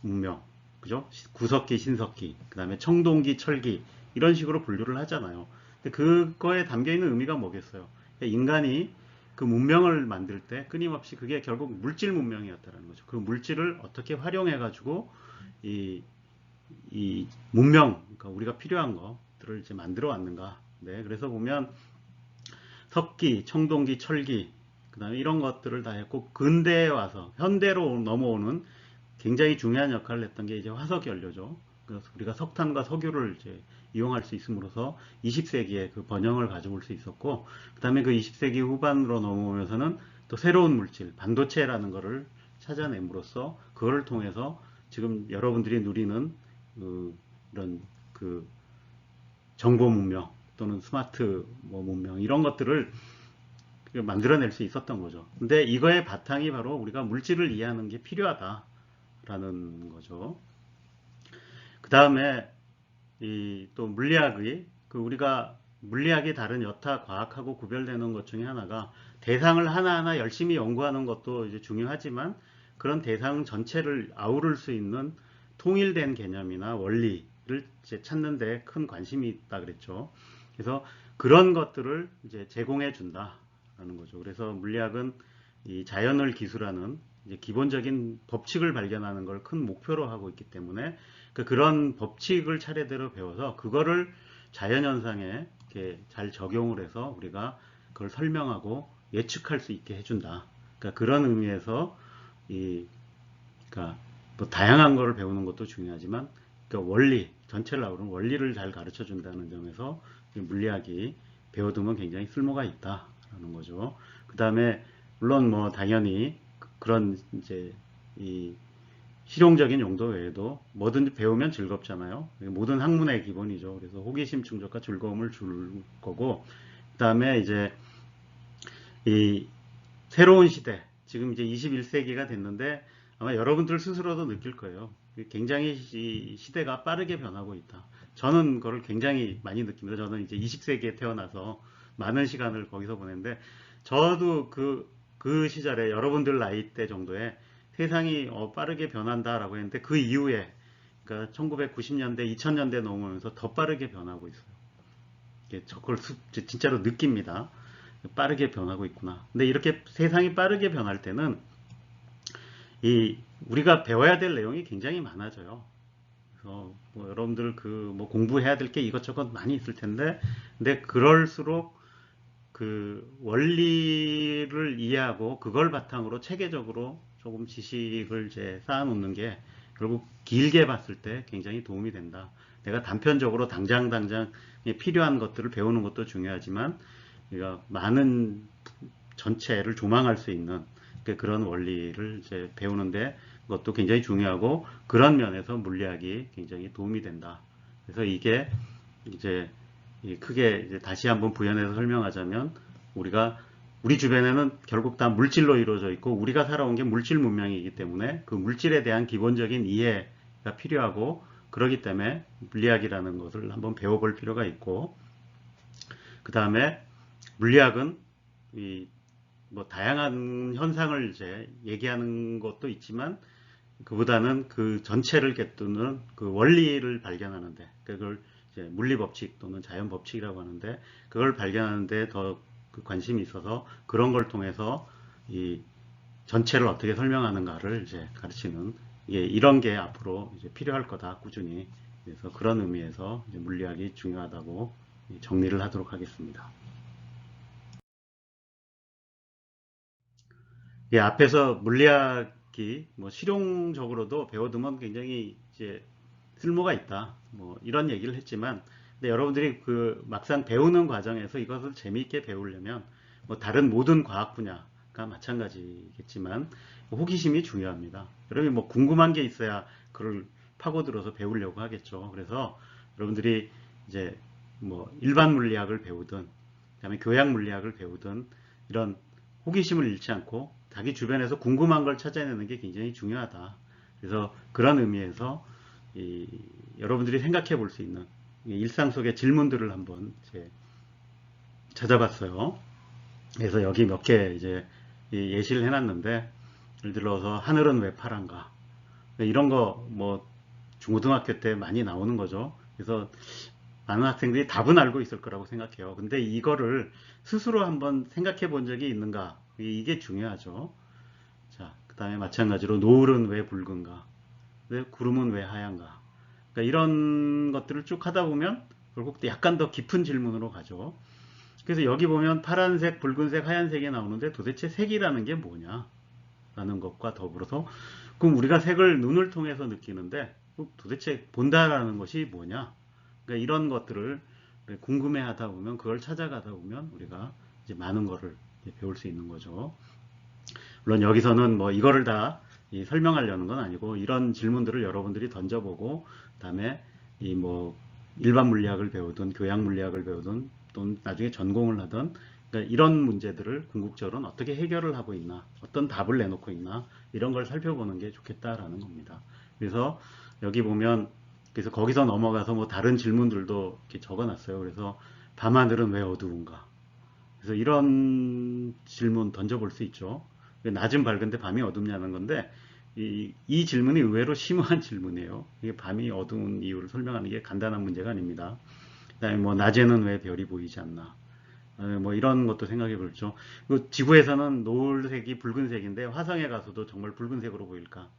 Speaker 1: 문명, 그죠? 구석기, 신석기, 그 다음에 청동기, 철기 이런 식으로 분류를 하잖아요. 근데 그거에 담겨 있는 의미가 뭐겠어요? 그러니까 인간이 그 문명을 만들 때 끊임없이 그게 결국 물질 문명이었다는 거죠. 그 물질을 어떻게 활용해 가지고 이, 이 문명, 그러니까 우리가 필요한 것들을 이제 만들어 왔는가. 네, 그래서 보면 석기, 청동기, 철기, 그 다음에 이런 것들을 다 했고, 근대에 와서 현대로 넘어오는 굉장히 중요한 역할을 했던 게 이제 화석 연료죠. 그래서 우리가 석탄과 석유를 이제 이용할 수 있음으로써 20세기에 그 번영을 가져올 수 있었고, 그 다음에 그 20세기 후반으로 넘어오면서는 또 새로운 물질, 반도체라는 것을 찾아냄으로써 그거를 통해서 지금 여러분들이 누리는 이런 그 정보 문명 또는 스마트 문명 이런 것들을 만들어낼 수 있었던 거죠. 근데 이거의 바탕이 바로 우리가 물질을 이해하는 게 필요하다라는 거죠. 그 다음에 또 물리학의 우리가 물리학이 다른 여타 과학하고 구별되는 것 중에 하나가 대상을 하나하나 열심히 연구하는 것도 이제 중요하지만 그런 대상 전체를 아우를 수 있는 통일된 개념이나 원리를 이제 찾는 데 큰 관심이 있다 그랬죠. 그래서 그런 것들을 이제 제공해 준다라는 거죠. 그래서 물리학은 이 자연을 기술하는 이제 기본적인 법칙을 발견하는 걸 큰 목표로 하고 있기 때문에 그런 법칙을 차례대로 배워서 그거를 자연현상에 이렇게 잘 적용을 해서 우리가 그걸 설명하고 예측할 수 있게 해준다. 그러니까 그런 의미에서 그러니까 뭐 다양한 거를 배우는 것도 중요하지만 그러니까 원리 전체를 아우르는 원리를 잘 가르쳐 준다는 점에서 물리학이 배워두면 굉장히 쓸모가 있다라는 거죠. 그 다음에 물론 뭐 당연히 그런 이제 이 실용적인 용도 외에도 뭐든지 배우면 즐겁잖아요. 모든 학문의 기본이죠. 그래서 호기심, 충족과 즐거움을 줄 거고, 그 다음에 이제 이 새로운 시대, 지금 이제 21세기가 됐는데 아마 여러분들 스스로도 느낄 거예요. 굉장히 시대가 빠르게 변하고 있다. 저는 그걸 굉장히 많이 느낍니다. 저는 이제 20세기에 태어나서 많은 시간을 거기서 보냈는데 저도 그 시절에 여러분들 나이 때 정도에 세상이 빠르게 변한다라고 했는데 그 이후에 그러니까 1990년대, 2000년대 넘어오면서 더 빠르게 변하고 있어요. 저걸 진짜로 느낍니다. 빠르게 변하고 있구나. 근데 이렇게 세상이 빠르게 변할 때는 우리가 배워야 될 내용이 굉장히 많아져요. 그래서 뭐 여러분들 뭐 공부해야 될 게 이것저것 많이 있을 텐데, 근데 그럴수록 그 원리를 이해하고 그걸 바탕으로 체계적으로 조금 지식을 이제 쌓아놓는 게 결국 길게 봤을 때 굉장히 도움이 된다. 내가 단편적으로 당장 필요한 것들을 배우는 것도 중요하지만 우리가 많은 전체를 조망할 수 있는 그런 원리를 이제 배우는데 그것도 굉장히 중요하고 그런 면에서 물리학이 굉장히 도움이 된다. 그래서 이게 이제 크게 이제 다시 한번 부연해서 설명하자면 우리 주변에는 결국 다 물질로 이루어져 있고 우리가 살아온 게 물질 문명이기 때문에 그 물질에 대한 기본적인 이해가 필요하고 그러기 때문에 물리학이라는 것을 한번 배워볼 필요가 있고 그 다음에 물리학은 뭐 다양한 현상을 이제 얘기하는 것도 있지만 그보다는 그 전체를 꿰뚫는 그 원리를 발견하는데 그걸 이제 물리 법칙 또는 자연 법칙이라고 하는데 그걸 발견하는데 더 관심이 있어서 그런 걸 통해서 이 전체를 어떻게 설명하는가를 이제 가르치는 이런 게 앞으로 이제 필요할 거다 꾸준히. 그래서 그런 의미에서 이제 물리학이 중요하다고 정리를 하도록 하겠습니다. 앞에서 물리학이 뭐 실용적으로도 배워두면 굉장히 이제 쓸모가 있다. 뭐 이런 얘기를 했지만, 근데 여러분들이 막상 배우는 과정에서 이것을 재미있게 배우려면 뭐 다른 모든 과학 분야가 마찬가지겠지만 호기심이 중요합니다. 여러분이 뭐 궁금한 게 있어야 그걸 파고들어서 배우려고 하겠죠. 그래서 여러분들이 이제 뭐 일반 물리학을 배우든 그다음에 교양 물리학을 배우든 이런 호기심을 잃지 않고 자기 주변에서 궁금한 걸 찾아내는 게 굉장히 중요하다. 그래서 그런 의미에서 여러분들이 생각해 볼 수 있는 일상 속의 질문들을 한번 이제 찾아봤어요. 그래서 여기 몇 개 이제 예시를 해놨는데 예를 들어서 하늘은 왜 파란가 이런 거 뭐 중고등학교 때 많이 나오는 거죠. 그래서 많은 학생들이 답은 알고 있을 거라고 생각해요. 근데 이거를 스스로 한번 생각해 본 적이 있는가 이게 중요하죠. 자, 그 다음에 마찬가지로 노을은 왜 붉은가 구름은 왜 하얀가 그러니까 이런 것들을 쭉 하다 보면 결국 약간 더 깊은 질문으로 가죠. 그래서 여기 보면 파란색, 붉은색, 하얀색이 나오는데 도대체 색이라는 게 뭐냐 라는 것과 더불어서 그럼 우리가 색을 눈을 통해서 느끼는데 도대체 본다라는 것이 뭐냐 그러니까 이런 것들을 궁금해 하다 보면 그걸 찾아가다 보면 우리가 이제 많은 거를 배울 수 있는 거죠. 물론 여기서는 뭐 이거를 다 설명하려는 건 아니고 이런 질문들을 여러분들이 던져보고 그다음에 이 뭐 일반 물리학을 배우든 교양 물리학을 배우든 또는 나중에 전공을 하든 그러니까 이런 문제들을 궁극적으로는 어떻게 해결을 하고 있나 어떤 답을 내놓고 있나 이런 걸 살펴보는 게 좋겠다라는 겁니다. 그래서 여기 보면 그래서 거기서 넘어가서 뭐 다른 질문들도 이렇게 적어놨어요. 그래서 밤하늘은 왜 어두운가 그래서 이런 질문 던져볼 수 있죠. 왜 낮은 밝은데 밤이 어둡냐는 건데 이 질문이 의외로 심오한 질문이에요. 이게 밤이 어두운 이유를 설명하는 게 간단한 문제가 아닙니다. 그다음에 뭐 낮에는 왜 별이 보이지 않나? 뭐 이런 것도 생각해 볼죠. 지구에서는 노을색이 붉은색인데 화성에 가서도 정말 붉은색으로 보일까?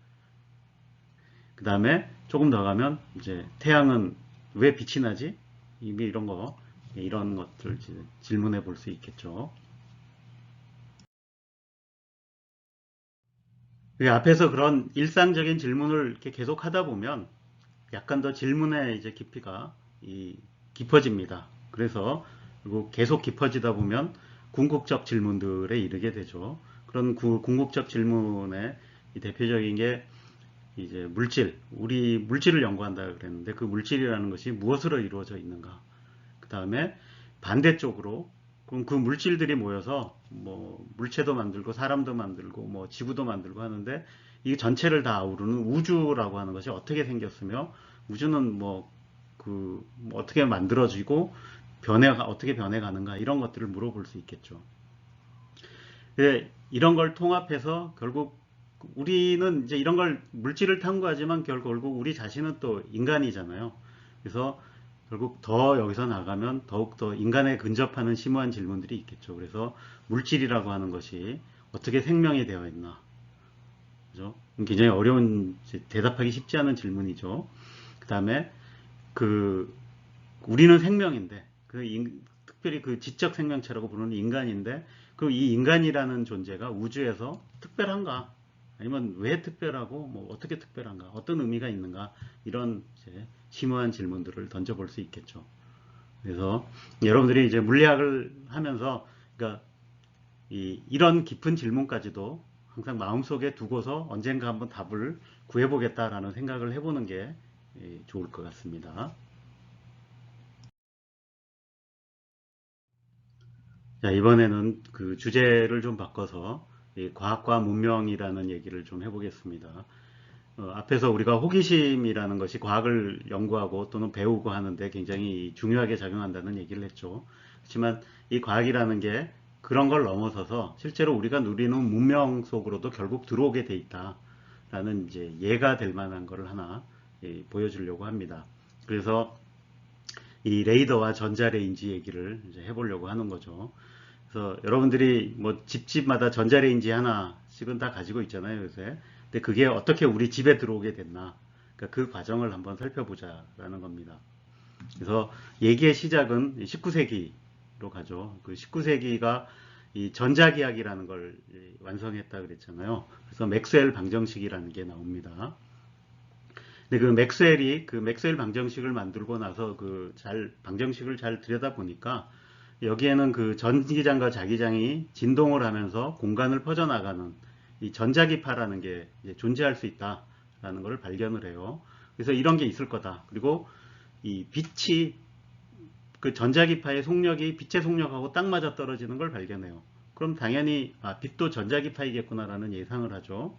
Speaker 1: 그 다음에 조금 더 가면 이제 태양은 왜 빛이 나지? 이런 거, 이런 것들 질문해 볼 수 있겠죠. 앞에서 그런 일상적인 질문을 이렇게 계속 하다 보면 약간 더 질문의 이제 깊이가 깊어집니다. 그래서 그리고 계속 깊어지다 보면 궁극적 질문들에 이르게 되죠. 그런 궁극적 질문의 대표적인 게 이제 우리 물질을 연구한다 그랬는데 그 물질이라는 것이 무엇으로 이루어져 있는가? 그 다음에 반대쪽으로 그럼 그 물질들이 모여서 뭐 물체도 만들고 사람도 만들고 뭐 지구도 만들고 하는데 이 전체를 다 아우르는 우주라고 하는 것이 어떻게 생겼으며 우주는 뭐 어떻게 만들어지고 어떻게 변해가는가 이런 것들을 물어볼 수 있겠죠. 이런 걸 통합해서 결국 우리는 이제 이런 걸 물질을 탐구하지만 결국 우리 자신은 또 인간이잖아요. 그래서 결국 더 여기서 나가면 더욱더 인간에 근접하는 심오한 질문들이 있겠죠. 그래서 물질이라고 하는 것이 어떻게 생명이 되어 있나. 그죠? 굉장히 어려운, 대답하기 쉽지 않은 질문이죠. 그 다음에 우리는 생명인데, 특별히 그 지적 생명체라고 부르는 인간인데, 이 인간이라는 존재가 우주에서 특별한가? 아니면 왜 특별하고, 뭐 어떻게 특별한가? 어떤 의미가 있는가? 이런 심오한 질문들을 던져볼 수 있겠죠. 그래서 여러분들이 이제 물리학을 하면서, 그러니까 이런 깊은 질문까지도 항상 마음속에 두고서 언젠가 한번 답을 구해보겠다라는 생각을 해보는 게 좋을 것 같습니다. 자, 이번에는 그 주제를 좀 바꿔서 과학과 문명이라는 얘기를 좀 해보겠습니다. 앞에서 우리가 호기심이라는 것이 과학을 연구하고 또는 배우고 하는데 굉장히 중요하게 작용한다는 얘기를 했죠. 그렇지만 이 과학이라는 게 그런 걸 넘어서서 실제로 우리가 누리는 문명 속으로도 결국 들어오게 돼 있다라는 이제 예가 될 만한 것을 하나 보여주려고 합니다. 그래서 이 레이더와 전자레인지 얘기를 이제 해보려고 하는 거죠. 그래서 여러분들이 뭐 집집마다 전자레인지 하나씩은 다 가지고 있잖아요, 요새. 근데 그게 어떻게 우리 집에 들어오게 됐나? 그러니까 그 과정을 한번 살펴보자라는 겁니다. 그래서 얘기의 시작은 19세기로 가죠. 그 19세기가 이 전자기학이라는 걸 완성했다 그랬잖아요. 그래서 맥스웰 방정식이라는 게 나옵니다. 근데 그 맥스웰 방정식을 만들고 나서 방정식을 잘 들여다 보니까 여기에는 그 전기장과 자기장이 진동을 하면서 공간을 퍼져나가는 이 전자기파라는 게 존재할 수 있다라는 것을 발견을 해요. 그래서 이런 게 있을 거다. 그리고 이 빛이 그 전자기파의 속력이 빛의 속력하고 딱 맞아 떨어지는 걸 발견해요. 그럼 당연히 빛도 전자기파이겠구나라는 예상을 하죠.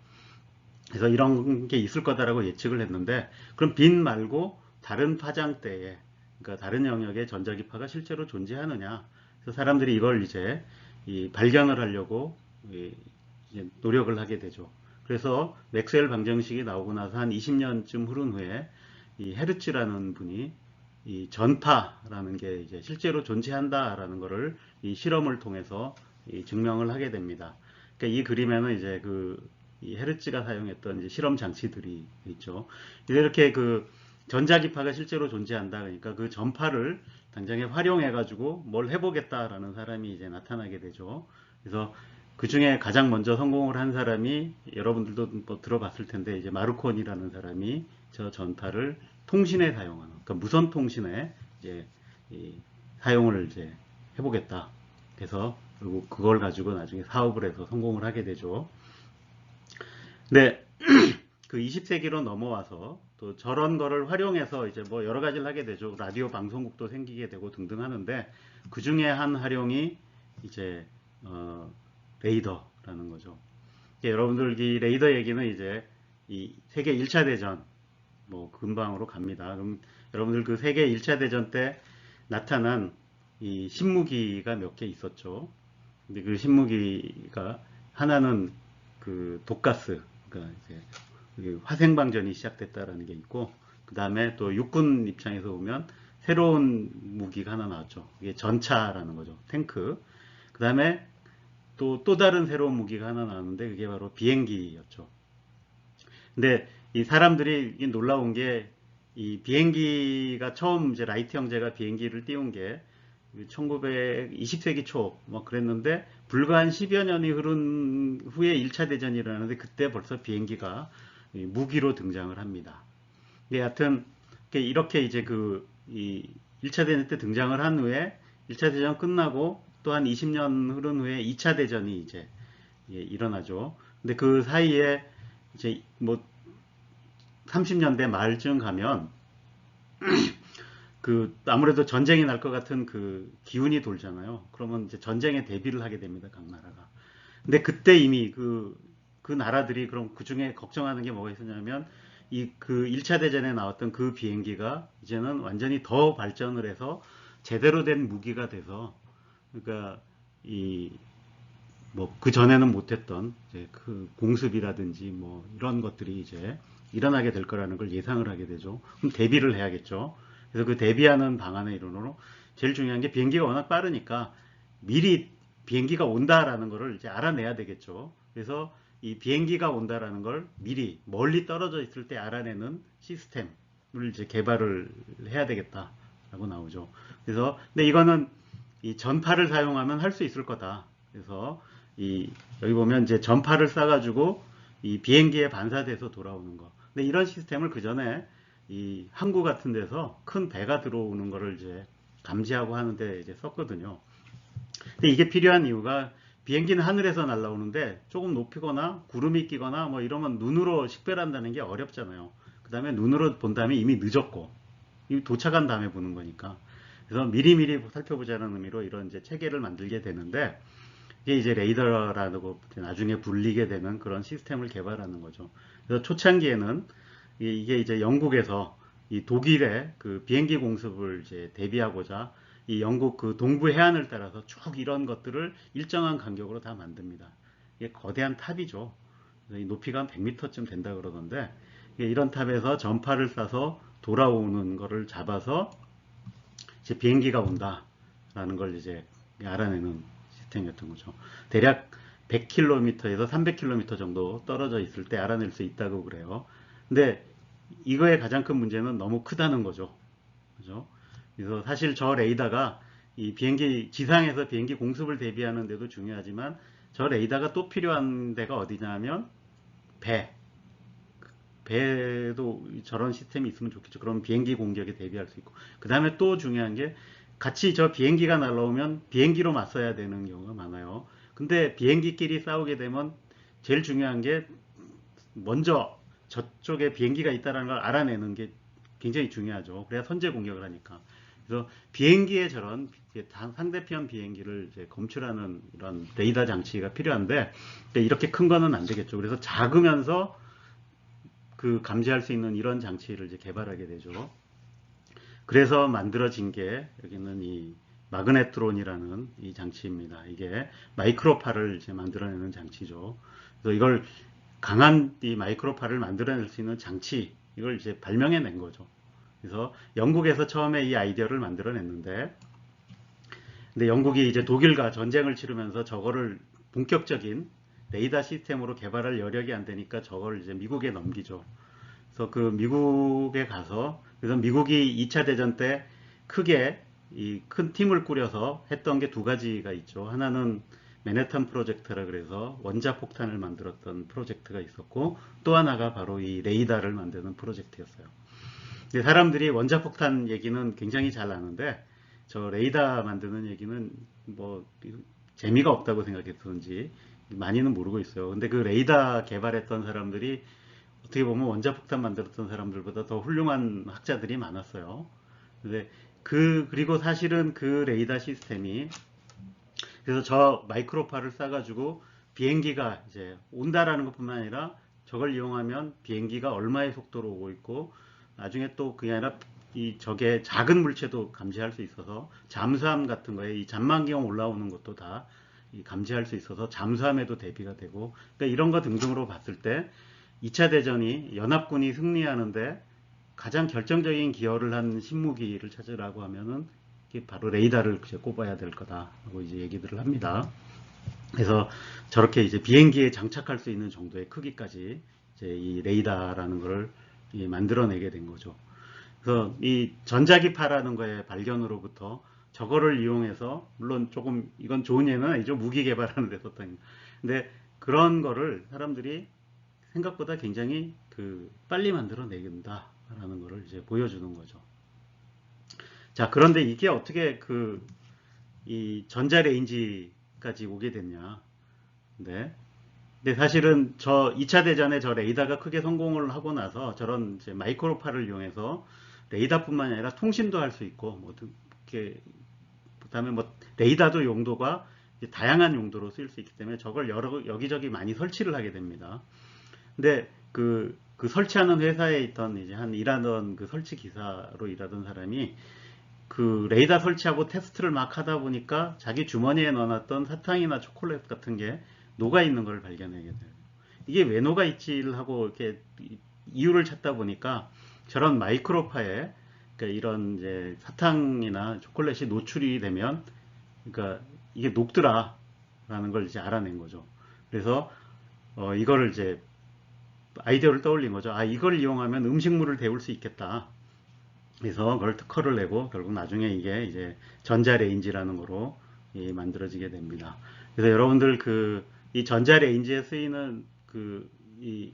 Speaker 1: 그래서 이런 게 있을 거다라고 예측을 했는데 그럼 빛 말고 다른 파장대에 그러니까 다른 영역의 전자기파가 실제로 존재하느냐. 그래서 사람들이 이걸 이제 발견을 하려고 이제 노력을 하게 되죠. 그래서 맥스웰 방정식이 나오고 나서 한 20년쯤 흐른 후에 이 헤르츠라는 분이 이 전파라는 게 이제 실제로 존재한다라는 것을 이 실험을 통해서 증명을 하게 됩니다. 그러니까 이 그림에는 이제 이 헤르츠가 사용했던 이제 실험 장치들이 있죠. 이렇게 전자기파가 실제로 존재한다. 그러니까 그 전파를 당장에 활용해 가지고 뭘 해보겠다라는 사람이 이제 나타나게 되죠. 그래서 그 중에 가장 먼저 성공을 한 사람이 여러분들도 뭐 들어봤을 텐데 이제 마르콘이라는 사람이 저 전파를 통신에 사용하는, 그러니까 무선 통신에 이제 사용을 이제 해보겠다. 그래서 결국 그걸 가지고 나중에 사업을 해서 성공을 하게 되죠. 근데 그 20세기로 넘어와서 또 저런 거를 활용해서 이제 뭐 여러 가지를 하게 되죠. 라디오 방송국도 생기게 되고 등등 하는데 그 중에 한 활용이 이제 레이더라는 거죠. 여러분들 이 레이더 얘기는 이제 이 세계 1차 대전 뭐 근방으로 갑니다. 그럼 여러분들 그 세계 1차 대전 때 나타난 이 신무기가 몇 개 있었죠. 근데 그 신무기가 하나는 그 독가스, 그러니까 이제 그 화생방전이 시작됐다라는 게 있고, 그 다음에 또 육군 입장에서 보면 새로운 무기가 하나 나왔죠. 이게 전차라는 거죠. 탱크. 그 다음에 또 다른 새로운 무기가 하나 나왔는데 그게 바로 비행기였죠. 근데 이 사람들이 놀라운 게 이 비행기가 처음 이제 라이트 형제가 비행기를 띄운 게 1920세기 초 뭐 그랬는데 불과 한 10여 년이 흐른 후에 1차 대전이 일어나는데 그때 벌써 비행기가 무기로 등장을 합니다. 근데 여하튼 이렇게 이제 이 1차 대전 때 등장을 한 후에 1차 대전 끝나고 또 한 20년 흐른 후에 2차 대전이 이제 일어나죠. 근데 그 사이에 이제 뭐 30년대 말쯤 가면 그 아무래도 전쟁이 날 것 같은 그 기운이 돌잖아요. 그러면 이제 전쟁에 대비를 하게 됩니다. 각 나라가. 근데 그때 이미 그 나라들이 그럼 그 중에 걱정하는 게 뭐가 있었냐면 그 1차 대전에 나왔던 그 비행기가 이제는 완전히 더 발전을 해서 제대로 된 무기가 돼서 그러니까 이 뭐 그 전에는 못했던 이제 그 공습이라든지 뭐 이런 것들이 이제 일어나게 될 거라는 걸 예상을 하게 되죠. 그럼 대비를 해야겠죠. 그래서 그 대비하는 방안의 일환으로 제일 중요한 게 비행기가 워낙 빠르니까 미리 비행기가 온다라는 거를 이제 알아내야 되겠죠. 그래서 이 비행기가 온다라는 걸 미리 멀리 떨어져 있을 때 알아내는 시스템을 이제 개발을 해야 되겠다라고 나오죠. 그래서 근데 이거는 이 전파를 사용하면 할 수 있을 거다. 그래서 여기 보면 이제 전파를 쏴가지고 이 비행기에 반사돼서 돌아오는 거. 근데 이런 시스템을 그 전에 이 항구 같은 데서 큰 배가 들어오는 거를 이제 감지하고 하는데 이제 썼거든요. 근데 이게 필요한 이유가 비행기는 하늘에서 날아오는데 조금 높이거나 구름이 끼거나 뭐 이러면 눈으로 식별한다는 게 어렵잖아요. 그 다음에 눈으로 본 다음에 이미 늦었고 이미 도착한 다음에 보는 거니까. 그래서 미리미리 살펴보자는 의미로 이런 이제 체계를 만들게 되는데 이게 이제 레이더라고 나중에 불리게 되는 그런 시스템을 개발하는 거죠. 그래서 초창기에는 이게 이제 영국에서 이 독일의 그 비행기 공습을 이제 대비하고자 이 영국 그 동부 해안을 따라서 쭉 이런 것들을 일정한 간격으로 다 만듭니다. 이게 거대한 탑이죠. 이 높이가 한 100m쯤 된다 그러던데 이런 탑에서 전파를 쏴서 돌아오는 거를 잡아서 이제 비행기가 온다라는 걸 이제 알아내는 시스템이었던 거죠. 대략 100km에서 300km 정도 떨어져 있을 때 알아낼 수 있다고 그래요. 근데 이거의 가장 큰 문제는 너무 크다는 거죠. 그죠? 그래서 사실 저 레이더가 이 비행기 지상에서 비행기 공습을 대비하는 데도 중요하지만 저 레이더가 또 필요한 데가 어디냐면 배. 배도 저런 시스템이 있으면 좋겠죠. 그럼 비행기 공격에 대비할 수 있고. 그 다음에 또 중요한 게 같이 저 비행기가 날라오면 비행기로 맞서야 되는 경우가 많아요. 근데 비행기끼리 싸우게 되면 제일 중요한 게 먼저 저쪽에 비행기가 있다는 걸 알아내는 게 굉장히 중요하죠. 그래야 선제 공격을 하니까. 그래서 비행기에 저런 상대편 비행기를 이제 검출하는 이런 레이더 장치가 필요한데 이렇게 큰 거는 안 되겠죠. 그래서 작으면서 그 감지할 수 있는 이런 장치를 이제 개발하게 되죠. 그래서 만들어진 게 여기는 이 마그네트론이라는 이 장치입니다. 이게 마이크로파를 이제 만들어내는 장치죠. 그래서 이걸 강한 이 마이크로파를 만들어낼 수 있는 장치 이걸 이제 발명해낸 거죠. 그래서 영국에서 처음에 이 아이디어를 만들어냈는데, 근데 영국이 이제 독일과 전쟁을 치르면서 저거를 본격적인 레이더 시스템으로 개발할 여력이 안 되니까 저걸 이제 미국에 넘기죠. 그래서 그 미국에 가서 그래서 미국이 2차 대전 때 크게 이 큰 팀을 꾸려서 했던 게 두 가지가 있죠. 하나는 맨해튼 프로젝트라 그래서 원자폭탄을 만들었던 프로젝트가 있었고 또 하나가 바로 이 레이더를 만드는 프로젝트였어요. 근데 사람들이 원자폭탄 얘기는 굉장히 잘 아는데 저 레이더 만드는 얘기는 뭐 재미가 없다고 생각했던지 많이는 모르고 있어요. 근데 그 레이더 개발했던 사람들이 어떻게 보면 원자폭탄 만들었던 사람들보다 더 훌륭한 학자들이 많았어요. 근데 그리고 사실은 그 레이더 시스템이 그래서 저 마이크로파를 싸가지고 비행기가 이제 온다라는 것뿐만 아니라 저걸 이용하면 비행기가 얼마의 속도로 오고 있고 나중에 또 그게 아니라 이 적의 작은 물체도 감지할 수 있어서 잠수함 같은 거에 이 잠만기형 올라오는 것도 다 감지할 수 있어서 잠수함에도 대비가 되고, 그러니까 이런 거 등등으로 봤을 때 2차 대전이 연합군이 승리하는데 가장 결정적인 기여를 한 신무기를 찾으라고 하면은 바로 레이더를 이제 꼽아야 될 거다라고 이제 얘기들을 합니다. 그래서 저렇게 이제 비행기에 장착할 수 있는 정도의 크기까지 이제 이 레이더라는 걸 만들어내게 된 거죠. 그래서 이 전자기파라는 거의 발견으로부터 저거를 이용해서, 물론 조금 이건 좋은 예는 아니죠. 무기 개발하는 데 썼던. 근데 그런 거를 사람들이 생각보다 굉장히 빨리 만들어내긴다라는 거를 이제 보여주는 거죠. 자, 그런데 이게 어떻게 이 전자레인지까지 오게 됐냐. 근데 사실은 저 2차 대전에 저 레이더가 크게 성공을 하고 나서 저런 이제 마이크로파를 이용해서 레이더뿐만 아니라 통신도 할 수 있고, 뭐 이렇게 그다음에 뭐 레이더도 용도가 다양한 용도로 쓰일 수 있기 때문에 저걸 여기저기 많이 설치를 하게 됩니다. 근데 그 설치하는 회사에 있던 이제 일하던 그 설치 기사로 일하던 사람이 그 레이더 설치하고 테스트를 막 하다 보니까 자기 주머니에 넣어놨던 사탕이나 초콜릿 같은 게 녹아 있는 걸 발견하게 돼요. 이게 왜 녹아 있지를 하고 이렇게 이유를 찾다 보니까 저런 마이크로파에, 그러니까 이런 이제 사탕이나 초콜릿이 노출이 되면, 그러니까 이게 녹더라라는 걸 이제 알아낸 거죠. 그래서 이거를 이제 아이디어를 떠올린 거죠. 아, 이걸 이용하면 음식물을 데울 수 있겠다. 그래서 그걸 특허를 내고 결국 나중에 이게 이제 전자레인지라는 거로 만들어지게 됩니다. 그래서 여러분들 이 전자레인지에 쓰이는 이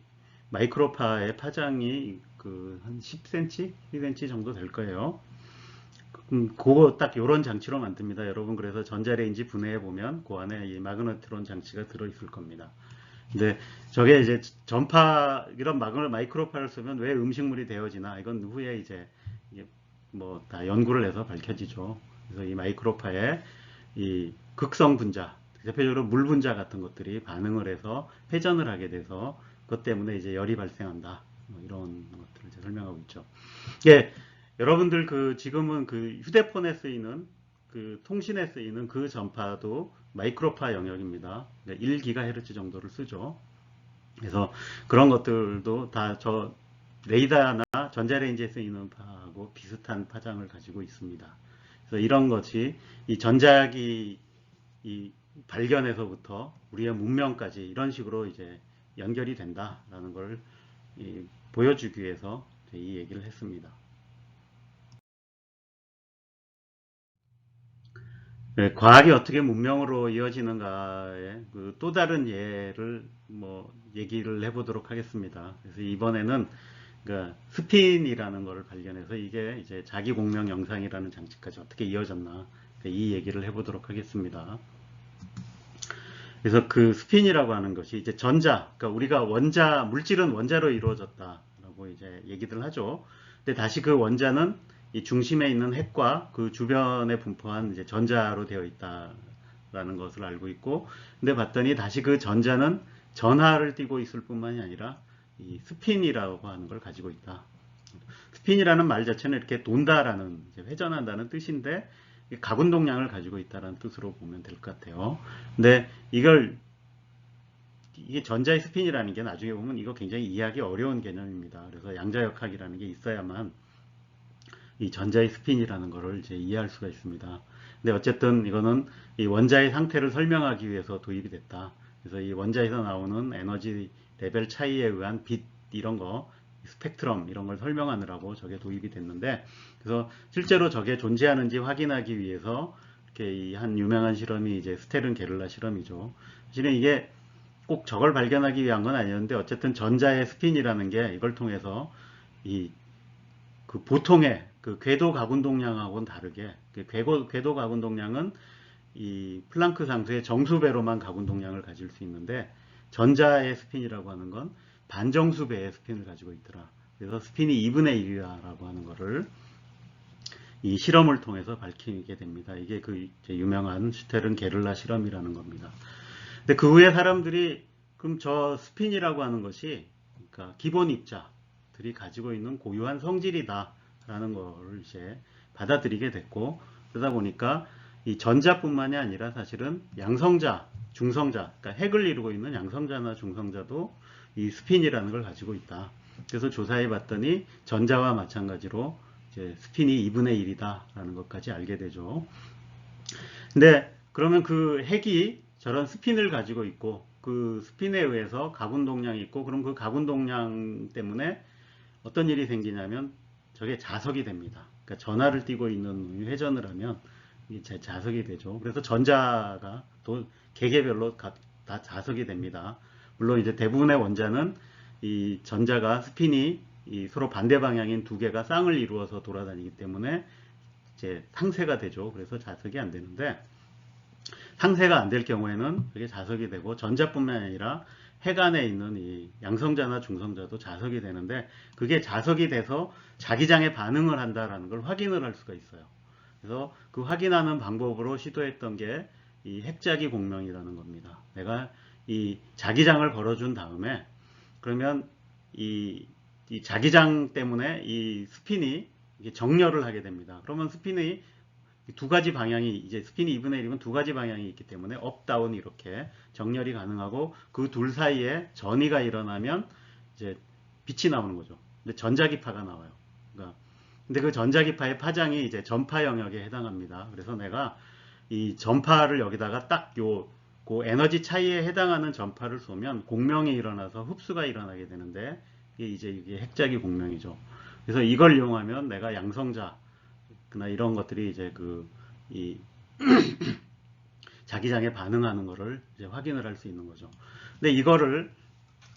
Speaker 1: 마이크로파의 파장이 한 10cm, 12cm 정도 될 거예요. 그거 딱 요런 장치로 만듭니다. 여러분, 그래서 전자레인지 분해해 보면 그 안에 이 마그네트론 장치가 들어 있을 겁니다. 근데 저게 이제 이런 마이크로파를 쓰면 왜 음식물이 되어지나, 이건 후에 이제 뭐 다 연구를 해서 밝혀지죠. 그래서 이 마이크로파에 이 극성 분자, 대표적으로 물 분자 같은 것들이 반응을 해서 회전을 하게 돼서 그것 때문에 이제 열이 발생한다. 뭐 이런 것들을 이제 설명하고 있죠. 예, 여러분들 지금은 휴대폰에 쓰이는 통신에 쓰이는 그 전파도 마이크로파 영역입니다. 1GHz 정도를 쓰죠. 그래서 그런 것들도 다 저 레이더나 전자레인지에 쓰이는 파하고 비슷한 파장을 가지고 있습니다. 그래서 이런 것이 이 전자기 발견에서부터 우리의 문명까지 이런 식으로 이제 연결이 된다라는 걸 보여주기 위해서 이 얘기를 했습니다. 네, 과학이 어떻게 문명으로 이어지는가의 또 다른 예를 얘기를 해보도록 하겠습니다. 그래서 이번에는 스핀이라는 것을 발견해서 이게 이제 자기 공명 영상이라는 장치까지 어떻게 이어졌나, 이 얘기를 해보도록 하겠습니다. 그래서 스핀이라고 하는 것이 이제 그러니까 우리가 물질은 원자로 이루어졌다라고 이제 얘기들 하죠. 근데 다시 그 원자는 이 중심에 있는 핵과 그 주변에 분포한 이제 전자로 되어 있다라는 것을 알고 있고, 근데 봤더니 다시 그 전자는 전하를 띠고 있을 뿐만이 아니라 이 스핀이라고 하는 걸 가지고 있다. 스핀이라는 말 자체는 이렇게 돈다라는, 회전한다는 뜻인데 가운동량을 가지고 있다는 뜻으로 보면 될 것 같아요. 근데 이게 전자의 스핀이라는 게 나중에 보면 이거 굉장히 이해하기 어려운 개념입니다. 그래서 양자역학이라는 게 있어야만 이 전자의 스핀이라는 것을 이제 이해할 수가 있습니다. 근데 어쨌든 이거는 이 원자의 상태를 설명하기 위해서 도입이 됐다. 그래서 이 원자에서 나오는 에너지 레벨 차이에 의한 빛 이런 거, 스펙트럼 이런 걸 설명하느라고 저게 도입이 됐는데, 그래서 실제로 저게 존재하는지 확인하기 위해서 이렇게 한 유명한 실험이 이제 스테른 게를라 실험이죠. 사실은 이게 꼭 저걸 발견하기 위한 건 아니었는데, 어쨌든 전자의 스핀이라는 게 이걸 통해서 보통의 궤도 가운동량하고는 다르게, 궤도 가운동량은 이 플랑크 상수의 정수배로만 가운동량을 가질 수 있는데, 전자의 스핀이라고 하는 건 반정수배의 스핀을 가지고 있더라. 그래서 스핀이 2분의 1이라고 하는 것을 이 실험을 통해서 밝히게 됩니다. 이게 유명한 슈테른 게를라 실험이라는 겁니다. 근데 그 후에 사람들이 그럼 저 스핀이라고 하는 것이, 그러니까 기본 입자들이 가지고 있는 고유한 성질이다라는 걸 이제 받아들이게 됐고, 그러다 보니까 이 전자뿐만이 아니라 사실은 양성자, 중성자, 그러니까 핵을 이루고 있는 양성자나 중성자도 이 스핀이라는 걸 가지고 있다. 그래서 조사해 봤더니 전자와 마찬가지로 이제 스핀이 2분의 1이다라는 것까지 알게 되죠. 근데 그러면 그 핵이 저런 스핀을 가지고 있고 그 스핀에 의해서 가군 동량이 있고 그럼 그 가군 동량 때문에 어떤 일이 생기냐면 저게 자석이 됩니다. 그러니까 전하를 띠고 있는 회전을 하면 이게 자석이 되죠. 그래서 전자가 또 개개별로 다 자석이 됩니다. 물론 이제 대부분의 원자는 이 전자가 스핀이 이 서로 반대 방향인 두 개가 쌍을 이루어서 돌아다니기 때문에 이제 상쇄가 되죠. 그래서 자석이 안 되는데 상쇄가 안 될 경우에는 그게 자석이 되고 전자뿐만 아니라 핵 안에 있는 이 양성자나 중성자도 자석이 되는데 그게 자석이 돼서 자기장에 반응을 한다라는 걸 확인을 할 수가 있어요. 그래서 그 확인하는 방법으로 시도했던 게 이 핵자기 공명이라는 겁니다. 내가 이 자기장을 걸어준 다음에 그러면 이 자기장 때문에 이 스핀이 정렬을 하게 됩니다. 그러면 스핀이 두 가지 방향이 이제 스핀이 2분의 1이면 두 가지 방향이 있기 때문에 업, 다운 이렇게 정렬이 가능하고 그 둘 사이에 전이가 일어나면 이제 빛이 나오는 거죠. 근데 전자기파가 나와요. 그러니까 근데 그 전자기파의 파장이 이제 전파 영역에 해당합니다. 그래서 내가 이 전파를 여기다가 딱 그 에너지 차이에 해당하는 전파를 쏘면 공명이 일어나서 흡수가 일어나게 되는데 이게 핵자기 공명이죠. 그래서 이걸 이용하면 내가 양성자 나 이런 것들이 이제 이 자기장에 반응하는 거를 이제 확인을 할 수 있는 거죠. 근데 이거를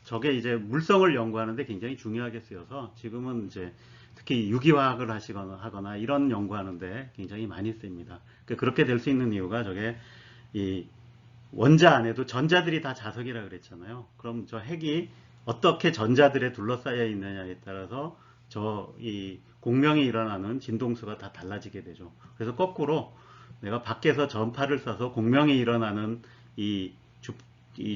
Speaker 1: 저게 이제 물성을 연구하는데 굉장히 중요하게 쓰여서 지금은 이제 특히 유기화학을 하거나 이런 연구하는데 굉장히 많이 쓰입니다. 그렇게 될 수 있는 이유가 저게 이 원자 안에도 전자들이 다 자석이라 그랬잖아요. 그럼 저 핵이 어떻게 전자들에 둘러싸여 있느냐에 따라서 이 공명이 일어나는 진동수가 다 달라지게 되죠. 그래서 거꾸로 내가 밖에서 전파를 쏴서 공명이 일어나는 이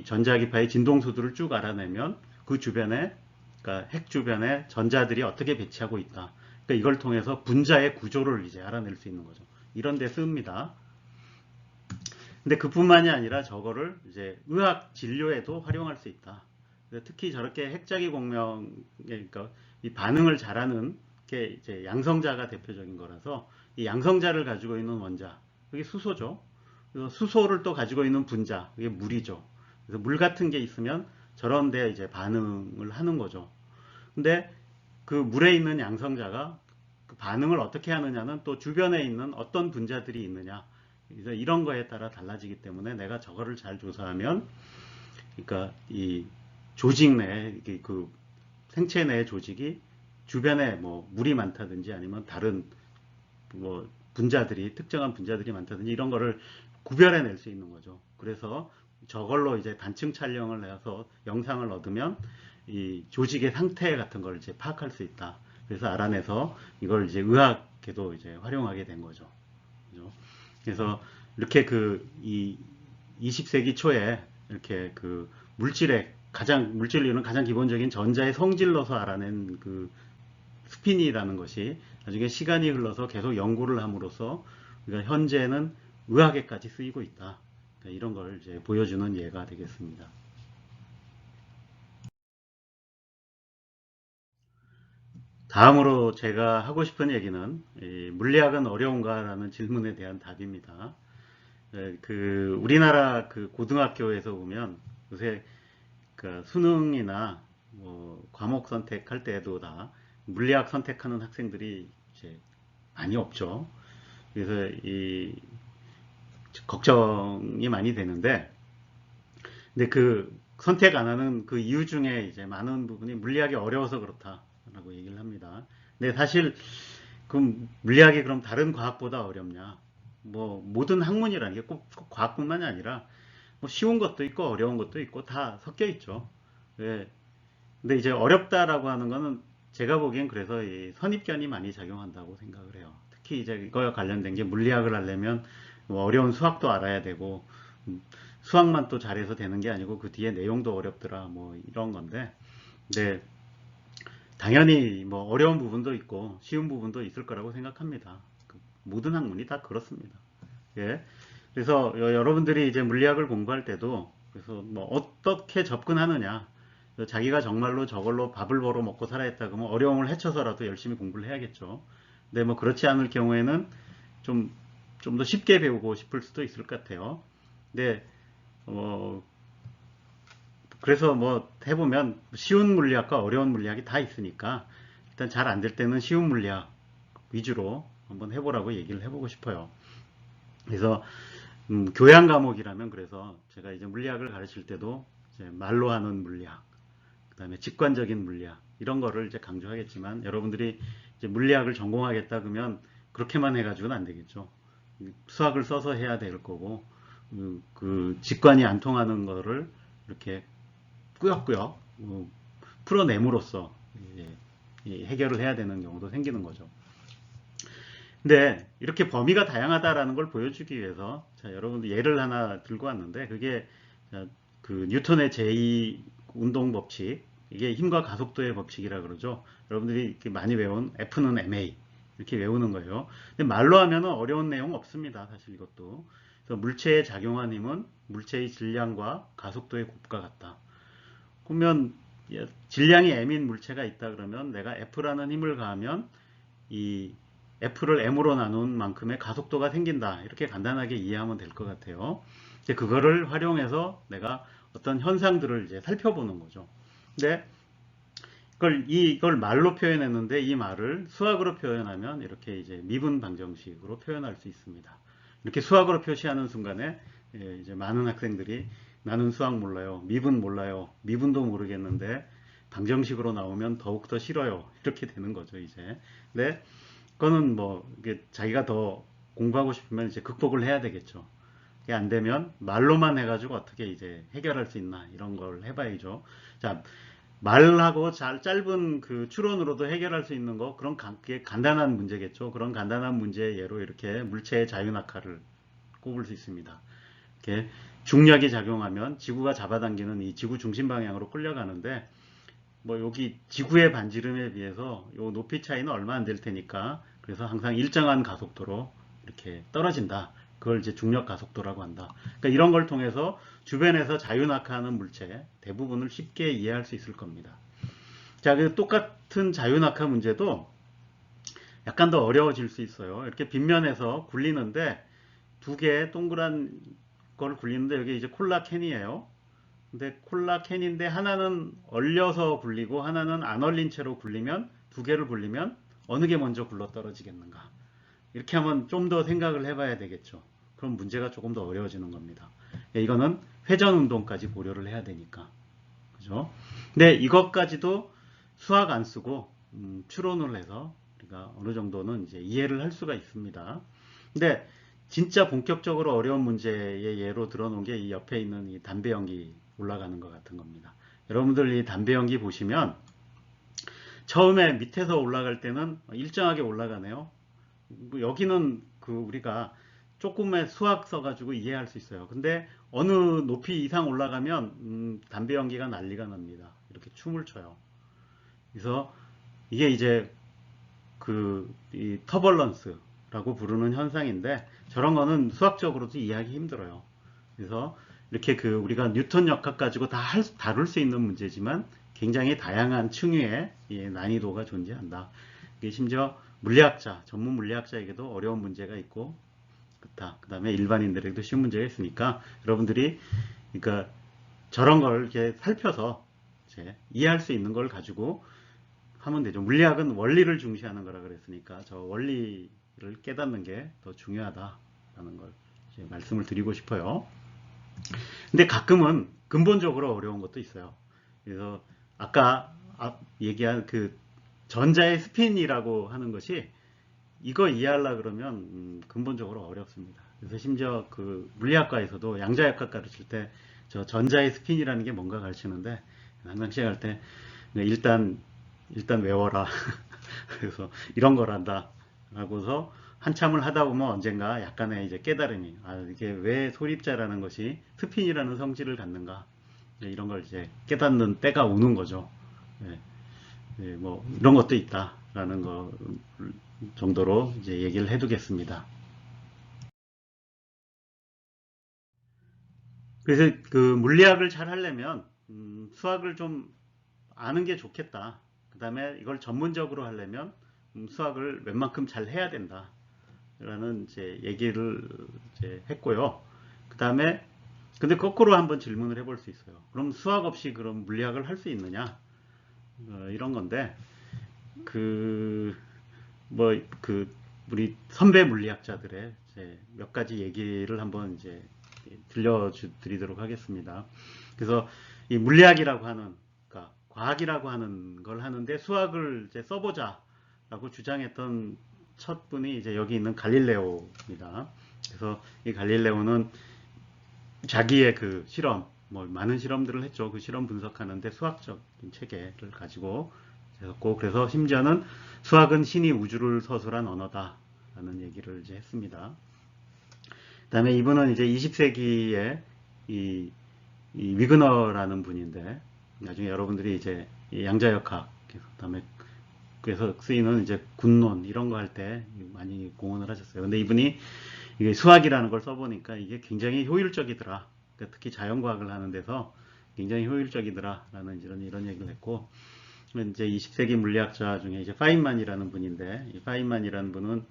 Speaker 1: 전자기파의 진동수들을 쭉 알아내면 그 주변에 그러니까 핵 주변에 전자들이 어떻게 배치하고 있다. 그러니까 이걸 통해서 분자의 구조를 이제 알아낼 수 있는 거죠. 이런 데 씁니다. 근데 그뿐만이 아니라 저거를 이제 의학 진료에도 활용할 수 있다. 특히 저렇게 핵자기 공명, 그러니까 이 반응을 잘하는 게 이제 양성자가 대표적인 거라서 이 양성자를 가지고 있는 원자, 그게 수소죠. 그래서 수소를 또 가지고 있는 분자, 그게 물이죠. 그래서 물 같은 게 있으면 저런 데 이제 반응을 하는 거죠. 근데 그 물에 있는 양성자가 그 반응을 어떻게 하느냐는 또 주변에 있는 어떤 분자들이 있느냐, 이런 거에 따라 달라지기 때문에 내가 저거를 잘 조사하면, 그러니까 이 조직 내, 그 생체 내 조직이 주변에 뭐 물이 많다든지 아니면 다른 뭐 분자들이, 특정한 분자들이 많다든지 이런 거를 구별해낼 수 있는 거죠. 그래서 저걸로 이제 단층 촬영을 해서 영상을 얻으면 이 조직의 상태 같은 걸 이제 파악할 수 있다. 그래서 알아내서 이걸 이제 의학에도 이제 활용하게 된 거죠. 그죠? 그래서 이렇게 이 20세기 초에 이렇게 그 물질리는 가장 기본적인 전자의 성질로서 알아낸 그 스핀이라는 것이 나중에 시간이 흘러서 계속 연구를 함으로써 우리가 현재는 의학에까지 쓰이고 있다. 그러니까 이런 걸 이제 보여주는 예가 되겠습니다. 다음으로 제가 하고 싶은 얘기는 물리학은 어려운가라는 질문에 대한 답입니다. 우리나라 그 고등학교에서 보면 요새 그 수능이나 뭐 과목 선택할 때도 다 물리학 선택하는 학생들이 이제 많이 없죠. 그래서 걱정이 많이 되는데, 근데 그 선택 안 하는 그 이유 중에 이제 많은 부분이 물리학이 어려워서 그렇다라고 얘기를 합니다. 근데 사실 그 물리학이 그럼 다른 과학보다 어렵냐? 뭐 모든 학문이라는 게 꼭 과학뿐만이 아니라 뭐 쉬운 것도 있고 어려운 것도 있고 다 섞여 있죠. 예. 근데 이제 어렵다라고 하는 거는 제가 보기엔 그래서 이 선입견이 많이 작용한다고 생각을 해요. 특히 이제 이거와 관련된 게 물리학을 하려면 뭐 어려운 수학도 알아야 되고 수학만 또 잘해서 되는 게 아니고 그 뒤에 내용도 어렵더라 뭐 이런 건데, 근데 당연히 뭐 어려운 부분도 있고 쉬운 부분도 있을 거라고 생각합니다. 모든 학문이 다 그렇습니다. 예. 그래서 여러분들이 이제 물리학을 공부할 때도 그래서 뭐 어떻게 접근하느냐. 자기가 정말로 저걸로 밥을 벌어 먹고 살아야겠다 그러면 어려움을 헤쳐서라도 열심히 공부를 해야겠죠. 근데 뭐 그렇지 않을 경우에는 좀 좀 더 쉽게 배우고 싶을 수도 있을 것 같아요. 근데 어 그래서 뭐 해보면 쉬운 물리학과 어려운 물리학이 다 있으니까 일단 잘 안 될 때는 쉬운 물리학 위주로 한번 해보라고 얘기를 해보고 싶어요. 그래서 교양 과목이라면 그래서 제가 이제 물리학을 가르칠 때도 이제 말로 하는 물리학, 그다음에 직관적인 물리학 이런 거를 이제 강조하겠지만 여러분들이 이제 물리학을 전공하겠다 그러면 그렇게만 해가지고는 안 되겠죠. 수학을 써서 해야 될 거고 그 직관이 안 통하는 거를 이렇게 꾸역꾸역 풀어냄으로써 해결을 해야 되는 경우도 생기는 거죠. 근데 이렇게 범위가 다양하다라는 걸 보여주기 위해서 자, 여러분들 예를 하나 들고 왔는데 그게 그 뉴턴의 제2 운동 법칙 이게 힘과 가속도의 법칙이라 그러죠. 여러분들이 이렇게 많이 외운 F는 ma 이렇게 외우는 거예요. 근데 말로 하면 어려운 내용 없습니다. 사실 이것도. 그래서 물체에 작용한 힘은 물체의 질량과 가속도의 곱과 같다. 그러면 질량이 m인 물체가 있다 그러면 내가 F라는 힘을 가하면 이 F를 M으로 나눈 만큼의 가속도가 생긴다. 이렇게 간단하게 이해하면 될 것 같아요. 이제 그거를 활용해서 내가 어떤 현상들을 이제 살펴보는 거죠. 근데 이걸 말로 표현했는데 이 말을 수학으로 표현하면 이렇게 이제 미분 방정식으로 표현할 수 있습니다. 이렇게 수학으로 표시하는 순간에 이제 많은 학생들이 나는 수학 몰라요. 미분 몰라요. 미분도 모르겠는데 방정식으로 나오면 더욱더 싫어요. 이렇게 되는 거죠, 이제. 근데 그거는 뭐 이게 자기가 더 공부하고 싶으면 이제 극복을 해야 되겠죠. 이게 안 되면 말로만 해가지고 어떻게 이제 해결할 수 있나 이런 걸 해봐야죠. 자, 말하고 짧은 그 추론으로도 해결할 수 있는 거 그런 간단한 문제겠죠. 그런 간단한 문제 예로 이렇게 물체의 자유낙하를 꼽을 수 있습니다. 이렇게 중력이 작용하면 지구가 잡아당기는 이 지구 중심 방향으로 끌려가는데 뭐 여기 지구의 반지름에 비해서 요 높이 차이는 얼마 안 될 테니까 그래서 항상 일정한 가속도로 이렇게 떨어진다. 그걸 이제 중력 가속도라고 한다. 그러니까 이런 걸 통해서 주변에서 자유낙하하는 물체 대부분을 쉽게 이해할 수 있을 겁니다. 자, 그 똑같은 자유낙하 문제도 약간 더 어려워질 수 있어요. 이렇게 빗면에서 굴리는데 두 개의 동그란 걸 굴리는데 여기 이제 콜라캔이에요. 근데 콜라캔인데 하나는 얼려서 굴리고 하나는 안 얼린 채로 굴리면 두 개를 굴리면 어느 게 먼저 굴러 떨어지겠는가? 이렇게 하면 좀 더 생각을 해봐야 되겠죠. 그럼 문제가 조금 더 어려워지는 겁니다. 이거는 회전 운동까지 고려를 해야 되니까. 그죠? 근데 이것까지도 수학 안 쓰고 추론을 해서 우리가 어느 정도는 이제 이해를 할 수가 있습니다. 근데 진짜 본격적으로 어려운 문제의 예로 들어놓은 게 이 옆에 있는 이 담배 연기 올라가는 것 같은 겁니다. 여러분들 이 담배 연기 보시면 처음에 밑에서 올라갈 때는 일정하게 올라가네요. 여기는 그 우리가 조금의 수학 써가지고 이해할 수 있어요. 근데 어느 높이 이상 올라가면 담배 연기가 난리가 납니다. 이렇게 춤을 춰요. 그래서 이게 이제 이 터벌런스라고 부르는 현상인데 저런 거는 수학적으로도 이해하기 힘들어요. 그래서 이렇게 우리가 뉴턴 역학 가지고 다 다룰 수 있는 문제지만 굉장히 다양한 층위의 난이도가 존재한다. 이게 심지어 물리학자, 전문 물리학자에게도 어려운 문제가 있고 그렇다. 그 다음에 일반인들에게도 쉬운 문제가 있으니까 여러분들이 그러니까 저런 걸 이렇게 살펴서 이제 이해할 수 있는 걸 가지고 하면 되죠. 물리학은 원리를 중시하는 거라 그랬으니까 저 원리를 깨닫는 게 더 중요하다라는 걸 이제 말씀을 드리고 싶어요. 근데 가끔은 근본적으로 어려운 것도 있어요. 그래서 아까 얘기한 그 전자의 스핀이라고 하는 것이 이거 이해하려 그러면 근본적으로 어렵습니다. 그래서 심지어 그 물리학과에서도 양자역학 가르칠 때 저 전자의 스핀이라는 게 뭔가 가르치는데 항상 시작할 때 일단 외워라. 그래서 이런 거란다. 라고서 한참을 하다 보면 언젠가 약간의 이제 깨달음이 이게 왜 소립자라는 것이 스핀이라는 성질을 갖는가 이런 걸 이제 깨닫는 때가 오는 거죠. 예, 뭐 이런 것도 있다라는 거 정도로 이제 얘기를 해두겠습니다. 그래서 그 물리학을 잘 하려면 수학을 좀 아는 게 좋겠다. 그 다음에 이걸 전문적으로 하려면 수학을 웬만큼 잘 해야 된다. 라는 이제 얘기를 이제 했고요. 그 다음에 근데 거꾸로 한번 질문을 해볼 수 있어요. 그럼 수학 없이 그럼 물리학을 할 수 있느냐? 이런 건데 그 뭐 그 우리 선배 물리학자들의 이제 몇 가지 얘기를 한번 이제 들려드리도록 하겠습니다. 그래서 이 물리학이라고 하는 그러니까 과학이라고 하는 걸 하는데 수학을 이제 써보자라고 주장했던 첫 분이 이제 여기 있는 갈릴레오입니다. 그래서 이 갈릴레오는 자기의 그 실험, 뭐 많은 실험들을 했죠. 그 실험 분석하는데 수학적인 체계를 가지고 했고, 그래서 심지어는 수학은 신이 우주를 서술한 언어다라는 얘기를 이제 했습니다. 그다음에 이분은 이제 20세기에 이, 이 위그너라는 분인데 나중에 여러분들이 이제 양자역학, 그다음에 그래서 쓰이는 이제 군론 이런 거 할 때 많이 공헌을 하셨어요. 근데 이분이 이게 수학이라는 걸 써보니까 이게 굉장히 효율적이더라. 그러니까 특히 자연과학을 하는 데서 굉장히 효율적이더라라는 이런 얘기를 했고, 이제 20세기 물리학자 중에 이제 파인만이라는 분인데, 이 파인만이라는 분은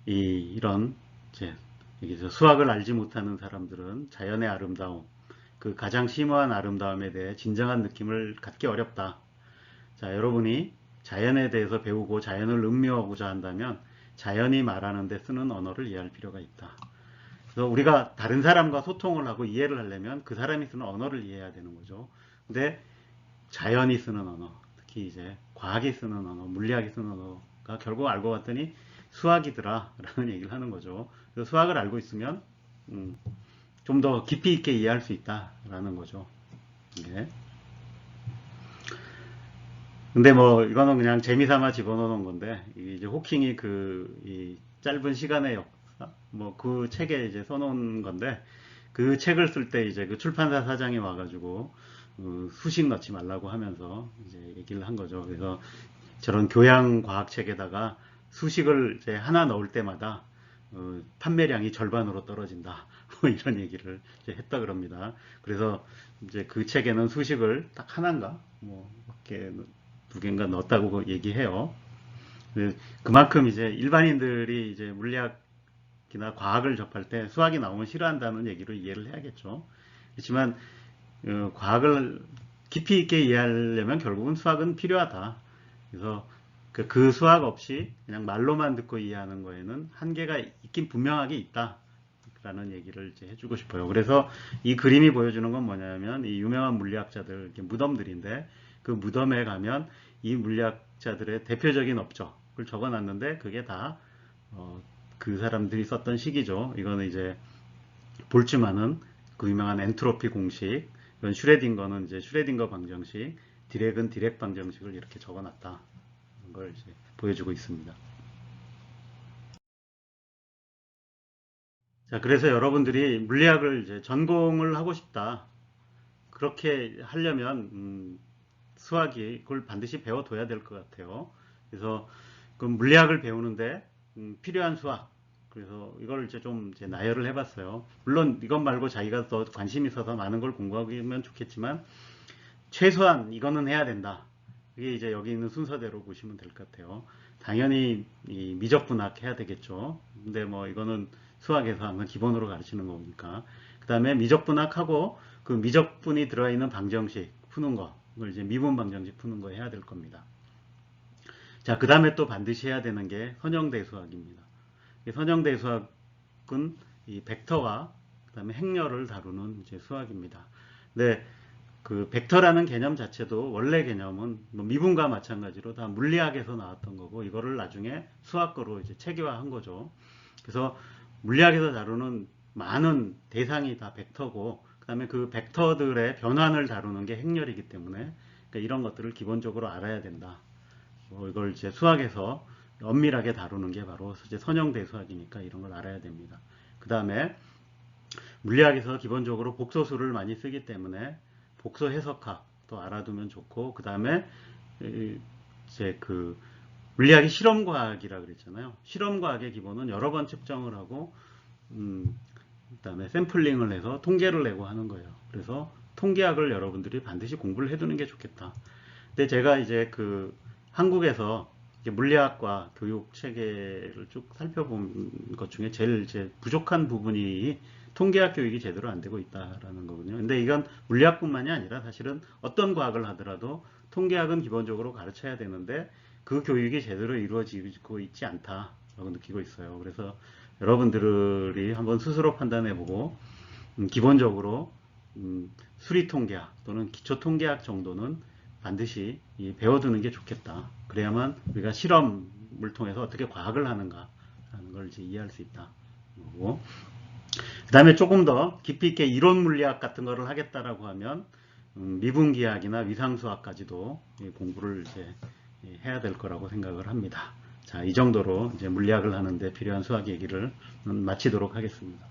Speaker 1: 이런 이제 여기서 수학을 알지 못하는 사람들은 자연의 아름다움, 그 가장 심오한 아름다움에 대해 진정한 느낌을 갖기 어렵다. 자, 여러분이 자연에 대해서 배우고 자연을 음미하고자 한다면 자연이 말하는 데 쓰는 언어를 이해할 필요가 있다. 그래서 우리가 다른 사람과 소통을 하고 이해를 하려면 그 사람이 쓰는 언어를 이해해야 되는 거죠. 근데 자연이 쓰는 언어, 특히 이제 과학이 쓰는 언어, 물리학이 쓰는 언어가 결국 알고 봤더니 수학이더라라는 얘기를 하는 거죠. 그래서 수학을 알고 있으면 좀 더 깊이 있게 이해할 수 있다라는 거죠. 네. 근데 뭐 이거는 그냥 재미삼아 집어넣은 건데 이제 호킹이 이 짧은 시간의 역사 뭐 그 책에 이제 써놓은 건데 그 책을 쓸 때 이제 그 출판사 사장이 와가지고 수식 넣지 말라고 하면서 이제 얘기를 한 거죠. 그래서 저런 교양 과학 책에다가 수식을 이제 하나 넣을 때마다 판매량이 절반으로 떨어진다. 뭐 이런 얘기를 이제 했다 그럽니다. 그래서 이제 그 책에는 수식을 딱 하나인가 뭐 이렇게 두 개인가 넣었다고 얘기해요. 그만큼 이제 일반인들이 이제 물리학이나 과학을 접할 때 수학이 나오면 싫어한다는 얘기로 이해를 해야겠죠. 그렇지만 과학을 깊이 있게 이해하려면 결국은 수학은 필요하다. 그래서 그 수학 없이 그냥 말로만 듣고 이해하는 거에는 한계가 있긴 분명하게 있다. 라는 얘기를 이제 해주고 싶어요. 그래서 이 그림이 보여주는 건 뭐냐면 이 유명한 물리학자들 무덤들인데 그 무덤에 가면 이 물리학자들의 대표적인 업적을 적어놨는데 그게 다 그 사람들이 썼던 시기죠. 이거는 이제 볼츠만은 그 유명한 엔트로피 공식, 이건 슈레딩거는 이제 슈레딩거 방정식, 디렉은 디렉 방정식을 이렇게 적어놨다. 걸 이제 보여주고 있습니다. 자, 그래서 여러분들이 물리학을 이제 전공을 하고 싶다. 그렇게 하려면 수학이 그걸 반드시 배워둬야 될 것 같아요. 그래서 그 물리학을 배우는데 필요한 수학. 그래서 이걸 이제 좀 이제 나열을 해봤어요. 물론 이것 말고 자기가 더 관심 있어서 많은 걸 공부하면 좋겠지만 최소한 이거는 해야 된다. 이게 이제 여기 있는 순서대로 보시면 될 것 같아요. 당연히 이 미적분학 해야 되겠죠. 근데 뭐 이거는 수학에서 항상 기본으로 가르치는 거니까. 그 다음에 미적분학하고 그 미적분이 들어있는 방정식 푸는 거, 이걸 이제 미분 방정식 푸는 거 해야 될 겁니다. 자, 그 다음에 또 반드시 해야 되는 게 선형대수학입니다. 선형대수학은 이 벡터와 그 다음에 행렬을 다루는 이제 수학입니다. 근데 그 벡터라는 개념 자체도 원래 개념은 뭐 미분과 마찬가지로 다 물리학에서 나왔던 거고 이거를 나중에 수학으로 이제 체계화한 거죠. 그래서 물리학에서 다루는 많은 대상이 다 벡터고 그다음에 그 벡터들의 변환을 다루는 게 행렬이기 때문에 그러니까 이런 것들을 기본적으로 알아야 된다. 이걸 이제 수학에서 엄밀하게 다루는 게 바로 이제 선형대수학이니까 이런 걸 알아야 됩니다. 그 다음에 물리학에서 기본적으로 복소수를 많이 쓰기 때문에 복소 해석학도 알아두면 좋고 그 다음에 이제 그 물리학이 실험과학이라 그랬잖아요. 실험과학의 기본은 여러 번 측정을 하고 그다음에 샘플링을 해서 통계를 내고 하는 거예요. 그래서 통계학을 여러분들이 반드시 공부를 해두는 게 좋겠다. 근데 제가 이제 그 한국에서 이제 물리학과 교육 체계를 쭉 살펴본 것 중에 제일 이제 부족한 부분이 통계학 교육이 제대로 안 되고 있다라는 거거든요. 근데 이건 물리학뿐만이 아니라 사실은 어떤 과학을 하더라도 통계학은 기본적으로 가르쳐야 되는데 그 교육이 제대로 이루어지고 있지 않다라고 느끼고 있어요. 그래서 여러분들이 한번 스스로 판단해보고 기본적으로 수리통계학 또는 기초통계학 정도는 반드시 배워두는 게 좋겠다. 그래야만 우리가 실험을 통해서 어떻게 과학을 하는가라는 걸 이제 이해할 수 있다. 그 다음에 조금 더 깊이 있게 이론 물리학 같은 거를 하겠다라고 하면 미분기학이나 위상수학까지도 공부를 이제 해야 될 거라고 생각을 합니다. 자, 이 정도로 이제 물리학을 하는데 필요한 수학 얘기를 마치도록 하겠습니다.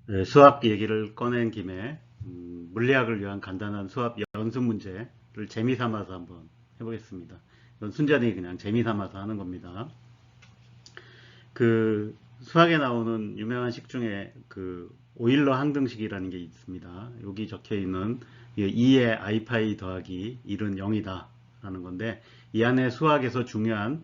Speaker 1: 네, 수학 얘기를 꺼낸 김에 물리학을 위한 간단한 수학 연습 문제를 재미 삼아서 한번 해보겠습니다. 이건 순전히 그냥 재미 삼아서 하는 겁니다. 그 수학에 나오는 유명한 식 중에 그 오일러 항등식이라는 게 있습니다. 여기 적혀 있는 2의 i파이 더하기 1은 0이다 라는 건데, 이 안에 수학에서 중요한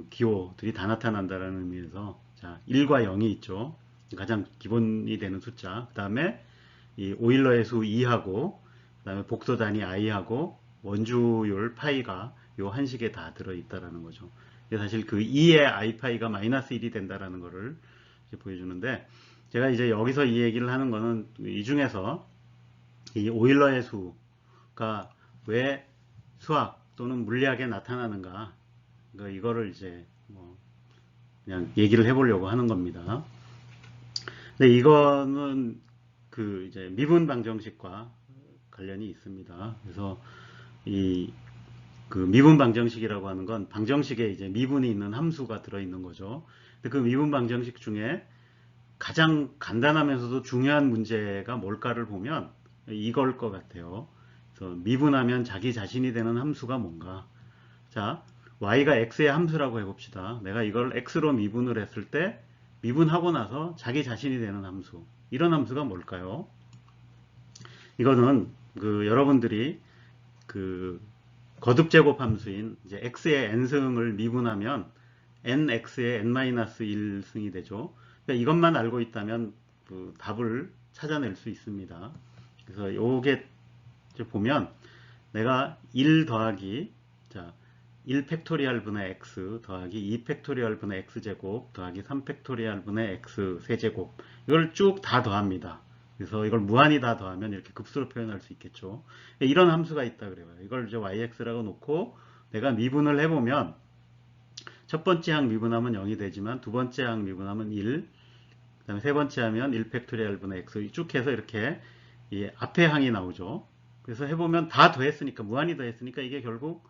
Speaker 1: 기호들이 다 나타난다는 의미에서, 자, 1과 0이 있죠. 가장 기본이 되는 숫자. 그 다음에 이 오일러의 수 2하고, 그 다음에 복소 단위 i하고 원주율 파이가 요 한식에 다 들어있다라는 거죠. 사실 그 2의 i파이가 마이너스 1이 된다라는 거를 보여주는데, 제가 이제 여기서 이 얘기를 하는 거는 이 중에서 이 오일러의 수가 왜 수학 또는 물리학에 나타나는가, 이거를 이제 그냥 얘기를 해보려고 하는 겁니다. 근데 이거는 그 이제 미분 방정식과 관련이 있습니다. 그래서 이 그 미분 방정식이라고 하는 건 방정식에 이제 미분이 있는 함수가 들어있는 거죠. 근데 그 미분 방정식 중에 가장 간단하면서도 중요한 문제가 뭘까를 보면 이걸 것 같아요. 그래서 미분하면 자기 자신이 되는 함수가 뭔가. 자, y가 x의 함수라고 해봅시다. 내가 이걸 x로 미분을 했을 때 미분하고 나서 자기 자신이 되는 함수. 이런 함수가 뭘까요? 이거는 그 여러분들이 그 거듭 제곱 함수인 이제 x의 n승을 미분하면 nx의 n-1승이 되죠. 그러니까 이것만 알고 있다면 그 답을 찾아낼 수 있습니다. 그래서 요게 보면 내가 1 더하기, 자, 1 팩토리얼 분의 x 더하기 2 팩토리얼 분의 x제곱 더하기 3 팩토리얼 분의 x 세제곱, 이걸 쭉 다 더합니다. 그래서 이걸 무한히 다 더하면 이렇게 급수로 표현할 수 있겠죠. 이런 함수가 있다 그래요. 이걸 이제 yx라고 놓고 내가 미분을 해보면 첫 번째 항 미분하면 0이 되지만 두 번째 항 미분하면 1, 그 다음에 세 번째 하면 1 팩토리얼 분의 x 쭉 해서 이렇게 이 앞에 항이 나오죠. 그래서 해보면 다 더했으니까, 무한히 더했으니까 이게 결국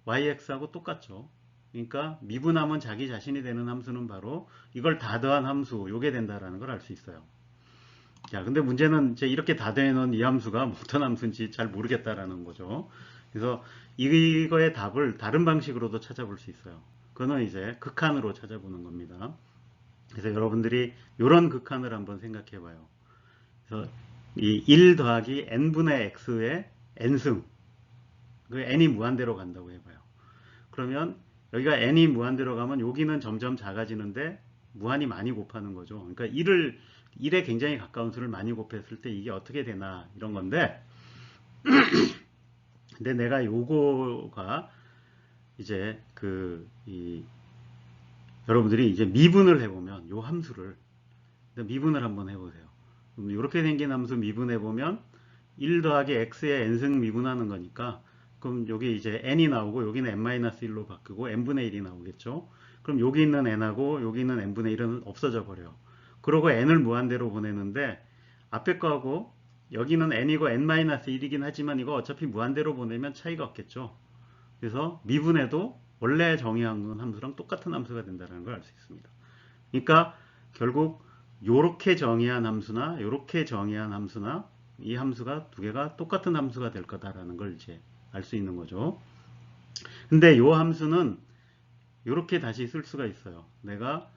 Speaker 1: yx하고 똑같죠. 그러니까 미분하면 자기 자신이 되는 함수는 바로 이걸 다 더한 함수, 요게 된다라는 걸 알 수 있어요. 자, 근데 문제는 이제 이렇게 다 되는 이 함수가 어떤 함수인지 잘 모르겠다라는 거죠. 그래서 이거의 답을 다른 방식으로도 찾아볼 수 있어요. 그거는 이제 극한으로 찾아보는 겁니다. 그래서 여러분들이 이런 극한을 한번 생각해 봐요. 그래서 이 1 더하기 n분의 x의 n승, 그 n이 무한대로 간다고 해봐요. 그러면 여기가 n이 무한대로 가면 여기는 점점 작아지는데 무한히 많이 곱하는 거죠. 그러니까 1에 굉장히 가까운 수를 많이 곱했을 때 이게 어떻게 되나, 이런 건데, 근데 내가 요거가 이제 여러분들이 이제 미분을 해보면 요 함수를 미분을 한번 해보세요. 이렇게 생긴 함수 미분해보면 1 더하기 x의 n승 미분하는 거니까, 그럼 여기 이제 n이 나오고 여기는 n-1로 바뀌고 n분의 1이 나오겠죠. 그럼 여기 있는 n하고 여기 있는 n분의 1은 없어져 버려요. 그러고 n을 무한대로 보내는데 앞에 거하고 여기는 n이고 n-1이긴 하지만 이거 어차피 무한대로 보내면 차이가 없겠죠. 그래서 미분해도 원래 정의한 함수랑 똑같은 함수가 된다는 걸 알 수 있습니다. 그러니까 결국 요렇게 정의한 함수나 요렇게 정의한 함수나 이 함수가 두 개가 똑같은 함수가 될 거다라는 걸 이제 알 수 있는 거죠. 근데 요 함수는 요렇게 다시 쓸 수가 있어요. 내가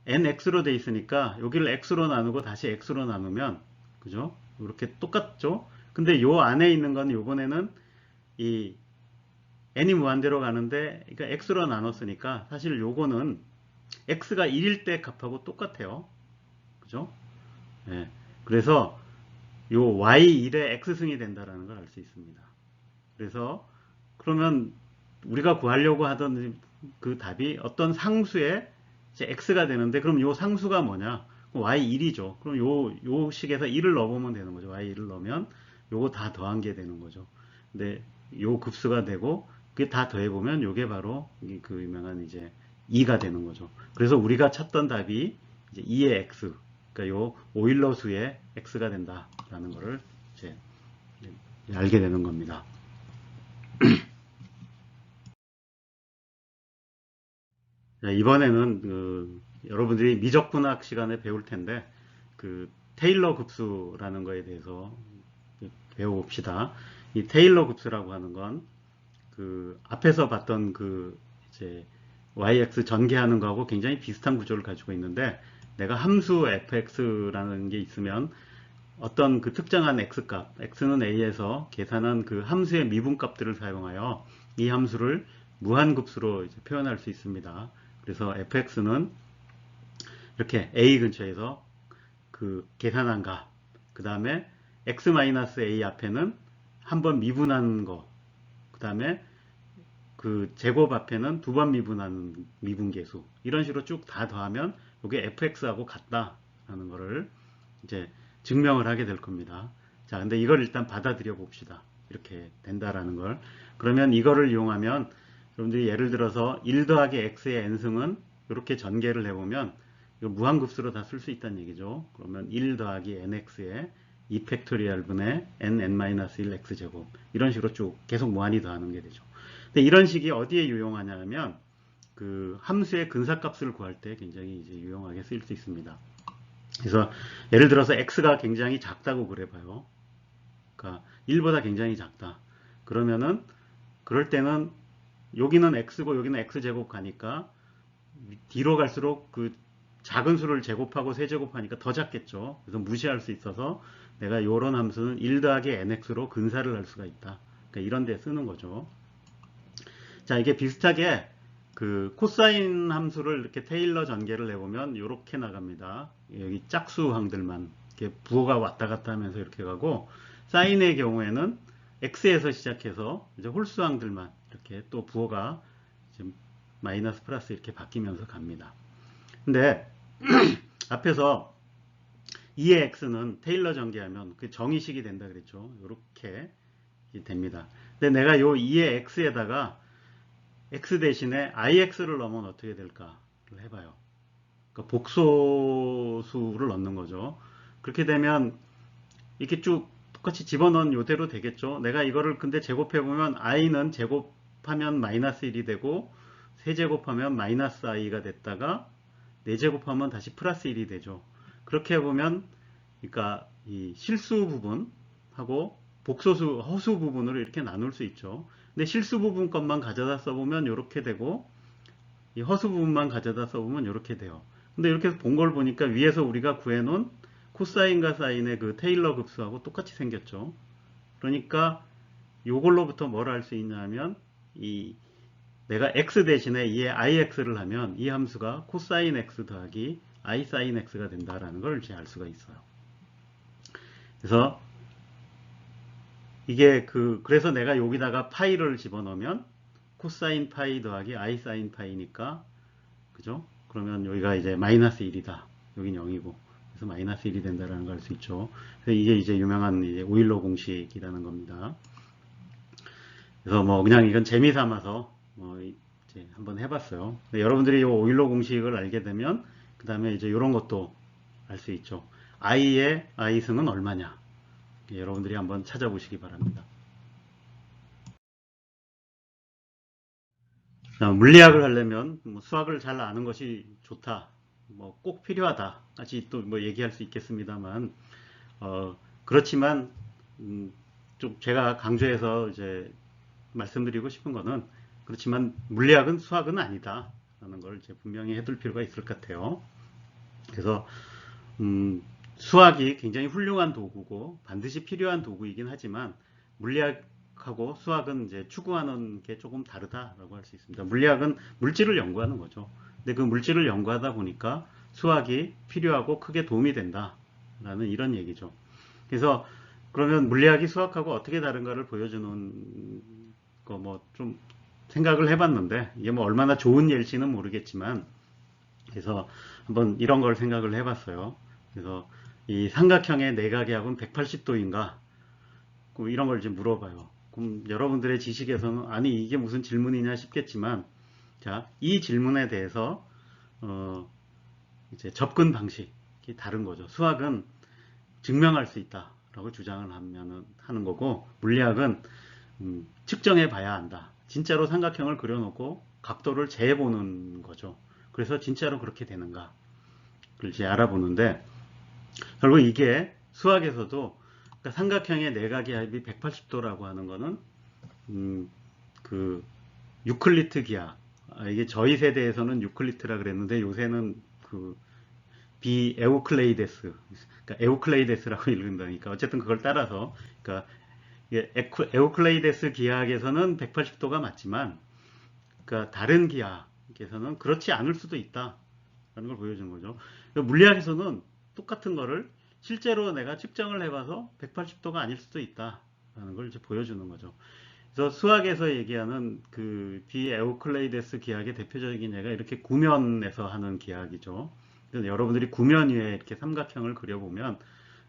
Speaker 1: nx로 돼 있으니까 여기를 x로 나누고 다시 x로 나누면 그죠? 이렇게 똑같죠? 근데 요 안에 있는 건 요번에는 이 n이 무한대로 가는데 그러니까 x로 나눴으니까 사실 요거는 x가 1일 때 값하고 똑같아요. 그죠? 예. 그래서 요 y1의 x승이 된다라는 걸 알 수 있습니다. 그래서 그러면 우리가 구하려고 하던 그 답이 어떤 상수의 이제 x가 되는데 그럼 요 상수가 뭐냐? y1이죠. 그럼 요 식에서 1을 넣어보면 되는 거죠. y1을 넣으면 요거 다 더한 게 되는 거죠. 근데 요 급수가 되고 그게 다 더해보면 요게 바로 그 유명한 이제 2가 되는 거죠. 그래서 우리가 찾던 답이 이제 2의 x, 그러니까 요 오일러 수의 x가 된다라는 거를 이제 알게 되는 겁니다. 이번에는 여러분들이 미적분학 시간에 배울 텐데 그 테일러 급수라는 거에 대해서 배워봅시다. 이 테일러 급수라고 하는 건 그 앞에서 봤던 그 이제 yx 전개하는 거하고 굉장히 비슷한 구조를 가지고 있는데 내가 함수 fx라는 게 있으면 어떤 그 특정한 x값, x는 a에서 계산한 그 함수의 미분값들을 사용하여 이 함수를 무한급수로 이제 표현할 수 있습니다. 그래서 fx는 이렇게 a 근처에서 그 계산한 값, 그 다음에 x-a 앞에는 한번 미분한 거, 그 다음에 그 제곱 앞에는 두 번 미분하는 미분계수, 이런 식으로 쭉 다 더하면 이게 fx하고 같다라는 거를 이제 증명을 하게 될 겁니다. 자, 근데 이걸 일단 받아들여 봅시다. 이렇게 된다라는 걸. 그러면 이거를 이용하면 여러분들이 예를 들어서 1 더하기 x의 n승은 이렇게 전개를 해보면 이거 무한급수로 다 쓸 수 있다는 얘기죠. 그러면 1 더하기 nx의 2팩토리얼 분의 n-1 x제곱, 이런 식으로 쭉 계속 무한히 더하는 게 되죠. 근데 이런 식이 어디에 유용하냐면 그 함수의 근사값을 구할 때 굉장히 이제 유용하게 쓰일 수 있습니다. 그래서 예를 들어서 x가 굉장히 작다고 그래봐요. 그러니까 1보다 굉장히 작다. 그러면은 그럴 때는 여기는 x고 여기는 x제곱 가니까 뒤로 갈수록 그 작은 수를 제곱하고 세제곱하니까 더 작겠죠. 그래서 무시할 수 있어서 내가 이런 함수는 1 더하기 nx로 근사를 할 수가 있다. 그러니까 이런 데 쓰는 거죠. 자, 이게 비슷하게 그 코사인 함수를 이렇게 테일러 전개를 해보면 이렇게 나갑니다. 여기 짝수항들만 이렇게 부호가 왔다 갔다 하면서 이렇게 가고, 사인의 경우에는 x에서 시작해서 이제 홀수항들만 이렇게 또 부호가 지금 마이너스 플러스 이렇게 바뀌면서 갑니다. 근데 앞에서 2의 x는 테일러 전개하면 그 정의식이 된다 그랬죠. 이렇게 됩니다. 근데 내가 요 2의 x에다가 x 대신에 ix를 넣으면 어떻게 될까를 해봐요. 그러니까 복소수를 넣는 거죠. 그렇게 되면 이렇게 쭉 똑같이 집어넣은 요대로 되겠죠. 내가 이거를 근데 제곱해보면 i는 제곱하면 마이너스 1이 되고 세제곱하면 마이너스 i가 됐다가 4제곱하면 다시 플러스 1이 되죠. 그렇게 해보면 그러니까 이 실수 부분하고 복소수, 허수 부분으로 이렇게 나눌 수 있죠. 근데 실수 부분 것만 가져다 써보면 이렇게 되고 이 허수 부분만 가져다 써보면 이렇게 돼요. 근데 이렇게 본 걸 보니까 위에서 우리가 구해놓은 코사인과 사인의 그 테일러 급수하고 똑같이 생겼죠. 그러니까 이걸로부터 뭘 할 수 있냐면 이 내가 x 대신에 이에 ix를 하면 이 함수가 코사인 x 더하기 i 사인 x가 된다라는 걸 이제 알 수가 있어요. 그래서 이게 그래서 내가 여기다가 파이를 집어넣으면 코사인 파이 더하기 i 사인 파이니까, 그죠? 그러면 여기가 이제 마이너스 1이다. 여긴 0이고. 그래서 마이너스 1이 된다라는 걸 알 수 있죠. 그래서 이게 이제 유명한 이제 오일러 공식이라는 겁니다. 그래서 뭐 그냥 이건 재미 삼아서 뭐 이제 한번 해봤어요. 여러분들이 이 오일러 공식을 알게 되면 그 다음에 이제 이런 것도 알 수 있죠. i의 i승은 얼마냐? 여러분들이 한번 찾아보시기 바랍니다. 물리학을 하려면 뭐 수학을 잘 아는 것이 좋다, 뭐 꼭 필요하다, 같이 또 뭐 얘기할 수 있겠습니다만, 그렇지만 좀 제가 강조해서 이제 말씀드리고 싶은 거는, 그렇지만 물리학은 수학은 아니다 라는 걸 이제 분명히 해둘 필요가 있을 것 같아요. 그래서 수학이 굉장히 훌륭한 도구고 반드시 필요한 도구이긴 하지만 물리학하고 수학은 이제 추구하는 게 조금 다르다라고 할 수 있습니다. 물리학은 물질을 연구하는 거죠. 근데 그 물질을 연구하다 보니까 수학이 필요하고 크게 도움이 된다라는 이런 얘기죠. 그래서 그러면 물리학이 수학하고 어떻게 다른가를 보여주는 거 뭐 좀 생각을 해봤는데 이게 뭐 얼마나 좋은 예일지는 모르겠지만 그래서 한번 이런 걸 생각을 해봤어요. 그래서 이 삼각형의 내각의 합은 180도인가? 이런 걸 이제 물어봐요. 그럼 여러분들의 지식에서는 아니 이게 무슨 질문이냐 싶겠지만 자, 이 질문에 대해서 이제 접근 방식이 다른 거죠. 수학은 증명할 수 있다라고 주장을 하는 거고 물리학은 측정해 봐야 한다. 진짜로 삼각형을 그려놓고 각도를 재보는 거죠. 그래서 진짜로 그렇게 되는가? 그걸 이제 알아보는데 결국 이게 수학에서도 그러니까 삼각형의 내각의 합이 180도라고 하는 거는 그 유클리트 기하 이게 저희 세대에서는 유클리트라 그랬는데 요새는 그 비에우클레이데스 그러니까 에우클레이데스라고 읽는다니까 어쨌든 그걸 따라서 그러니까 에우클레이데스 기하학에서는 180도가 맞지만 그러니까 다른 기하학에서는 그렇지 않을 수도 있다 라는 걸 보여주는 거죠. 물리학에서는 똑같은 거를 실제로 내가 측정을 해봐서 180도가 아닐 수도 있다라는 걸 이제 보여주는 거죠. 그래서 수학에서 얘기하는 그 비에우클레이데스 기하학의 대표적인 예가 이렇게 구면에서 하는 기하학이죠. 그래서 여러분들이 구면 위에 이렇게 삼각형을 그려보면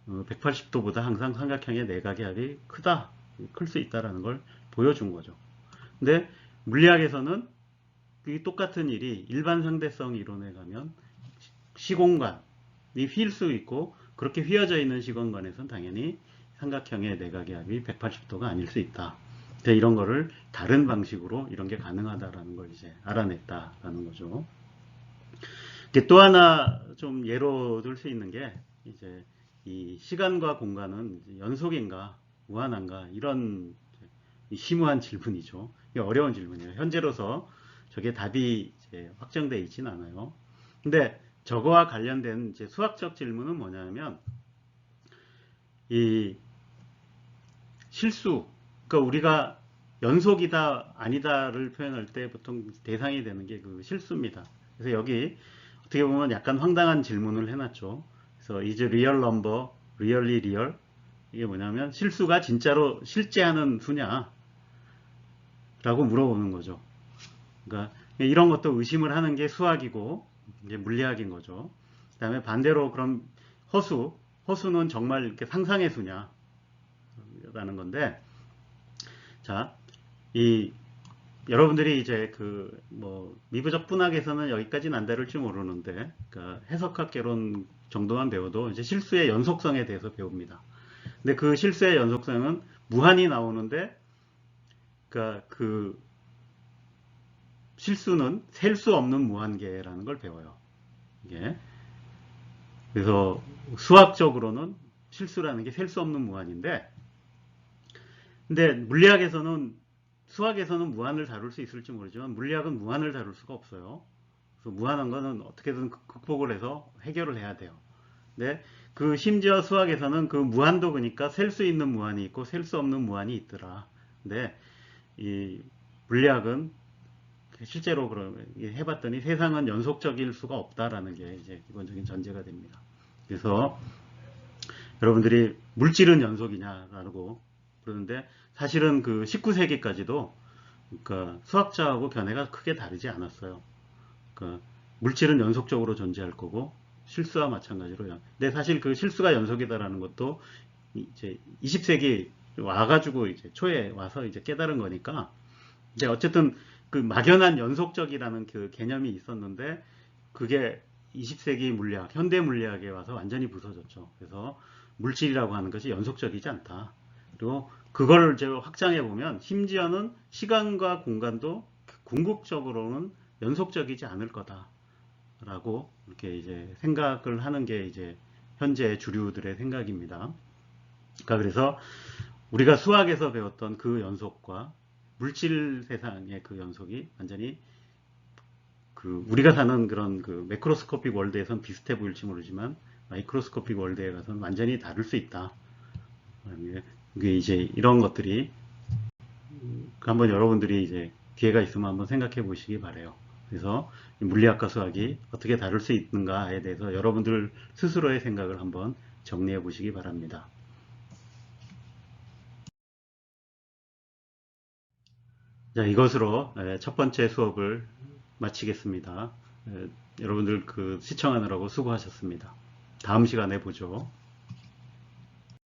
Speaker 1: 180도보다 항상 삼각형의 내각의 합이 크다, 클 수 있다라는 걸 보여준 거죠. 근데 물리학에서는 이 똑같은 일이 일반 상대성 이론에 가면 시공간이 휠 수 있고 그렇게 휘어져 있는 시공간에선 당연히 삼각형의 내각의 합이 180도가 아닐 수 있다. 이런 거를 다른 방식으로 이런 게 가능하다라는 걸 이제 알아냈다라는 거죠. 또 하나 좀 예로 들 수 있는 게 이제 이 시간과 공간은 연속인가 무한한가 이런 심오한 질문이죠. 이게 어려운 질문이에요. 현재로서 저게 답이 이제 확정되어 있진 않아요. 근데 저거와 관련된 이제 수학적 질문은 뭐냐면 이 실수 그러니까 우리가 연속이다 아니다를 표현할 때 보통 대상이 되는 게 그 실수입니다. 그래서 여기 어떻게 보면 약간 황당한 질문을 해놨죠. 그래서 is real number really real? 이게 뭐냐면 실수가 진짜로 실제하는 수냐? 라고 물어보는 거죠. 그러니까 이런 것도 의심을 하는 게 수학이고 이제 물리학인 거죠. 그 다음에 반대로 그럼 허수는 정말 이렇게 상상의 수냐? 라는 건데 자, 여러분들이 이제 미부적 분학에서는 여기까지는 안 다룰지 모르는데, 그러니까 해석학 개론 정도만 배워도 이제 실수의 연속성에 대해서 배웁니다. 근데 그 실수의 연속성은 무한히 나오는데, 그러니까 그 실수는 셀 수 없는 무한계라는 걸 배워요. 이게. 그래서 수학적으로는 실수라는 게 셀 수 없는 무한인데, 근데 수학에서는 무한을 다룰 수 있을지 모르지만 물리학은 무한을 다룰 수가 없어요. 그래서 무한한 거는 어떻게든 극복을 해서 해결을 해야 돼요. 근데 그 심지어 수학에서는 그 무한도 그러니까 셀 수 있는 무한이 있고 셀 수 없는 무한이 있더라. 근데 이 물리학은 실제로 해봤더니 세상은 연속적일 수가 없다라는 게 이제 기본적인 전제가 됩니다. 그래서 여러분들이 물질은 연속이냐라고 그러는데 사실은 그 19세기까지도 그러니까 수학자하고 견해가 크게 다르지 않았어요. 그러니까 물질은 연속적으로 존재할 거고 실수와 마찬가지로요. 근데 사실 그 실수가 연속이다라는 것도 이제 20세기 와가지고 이제 초에 와서 이제 깨달은 거니까 이제 어쨌든 그 막연한 연속적이라는 그 개념이 있었는데 그게 20세기 물리학, 현대 물리학에 와서 완전히 부서졌죠. 그래서 물질이라고 하는 것이 연속적이지 않다. 그리고 그걸 이제 확장해 보면 심지어는 시간과 공간도 궁극적으로는 연속적이지 않을 거다라고 이렇게 이제 생각을 하는 게 이제 현재 주류들의 생각입니다. 그러니까 그래서 우리가 수학에서 배웠던 그 연속과 물질 세상의 그 연속이 완전히 우리가 사는 그런 매크로스코픽 월드에선 비슷해 보일지 모르지만 마이크로스코픽 월드에 가서는 완전히 다를 수 있다. 이게 이제 이런 것들이 한번 여러분들이 이제 기회가 있으면 한번 생각해 보시기 바래요. 그래서 물리학과 수학이 어떻게 다룰 수 있는가에 대해서 여러분들 스스로의 생각을 한번 정리해 보시기 바랍니다. 자, 이것으로 첫 번째 수업을 마치겠습니다. 여러분들 시청하느라고 수고하셨습니다. 다음 시간에 보죠.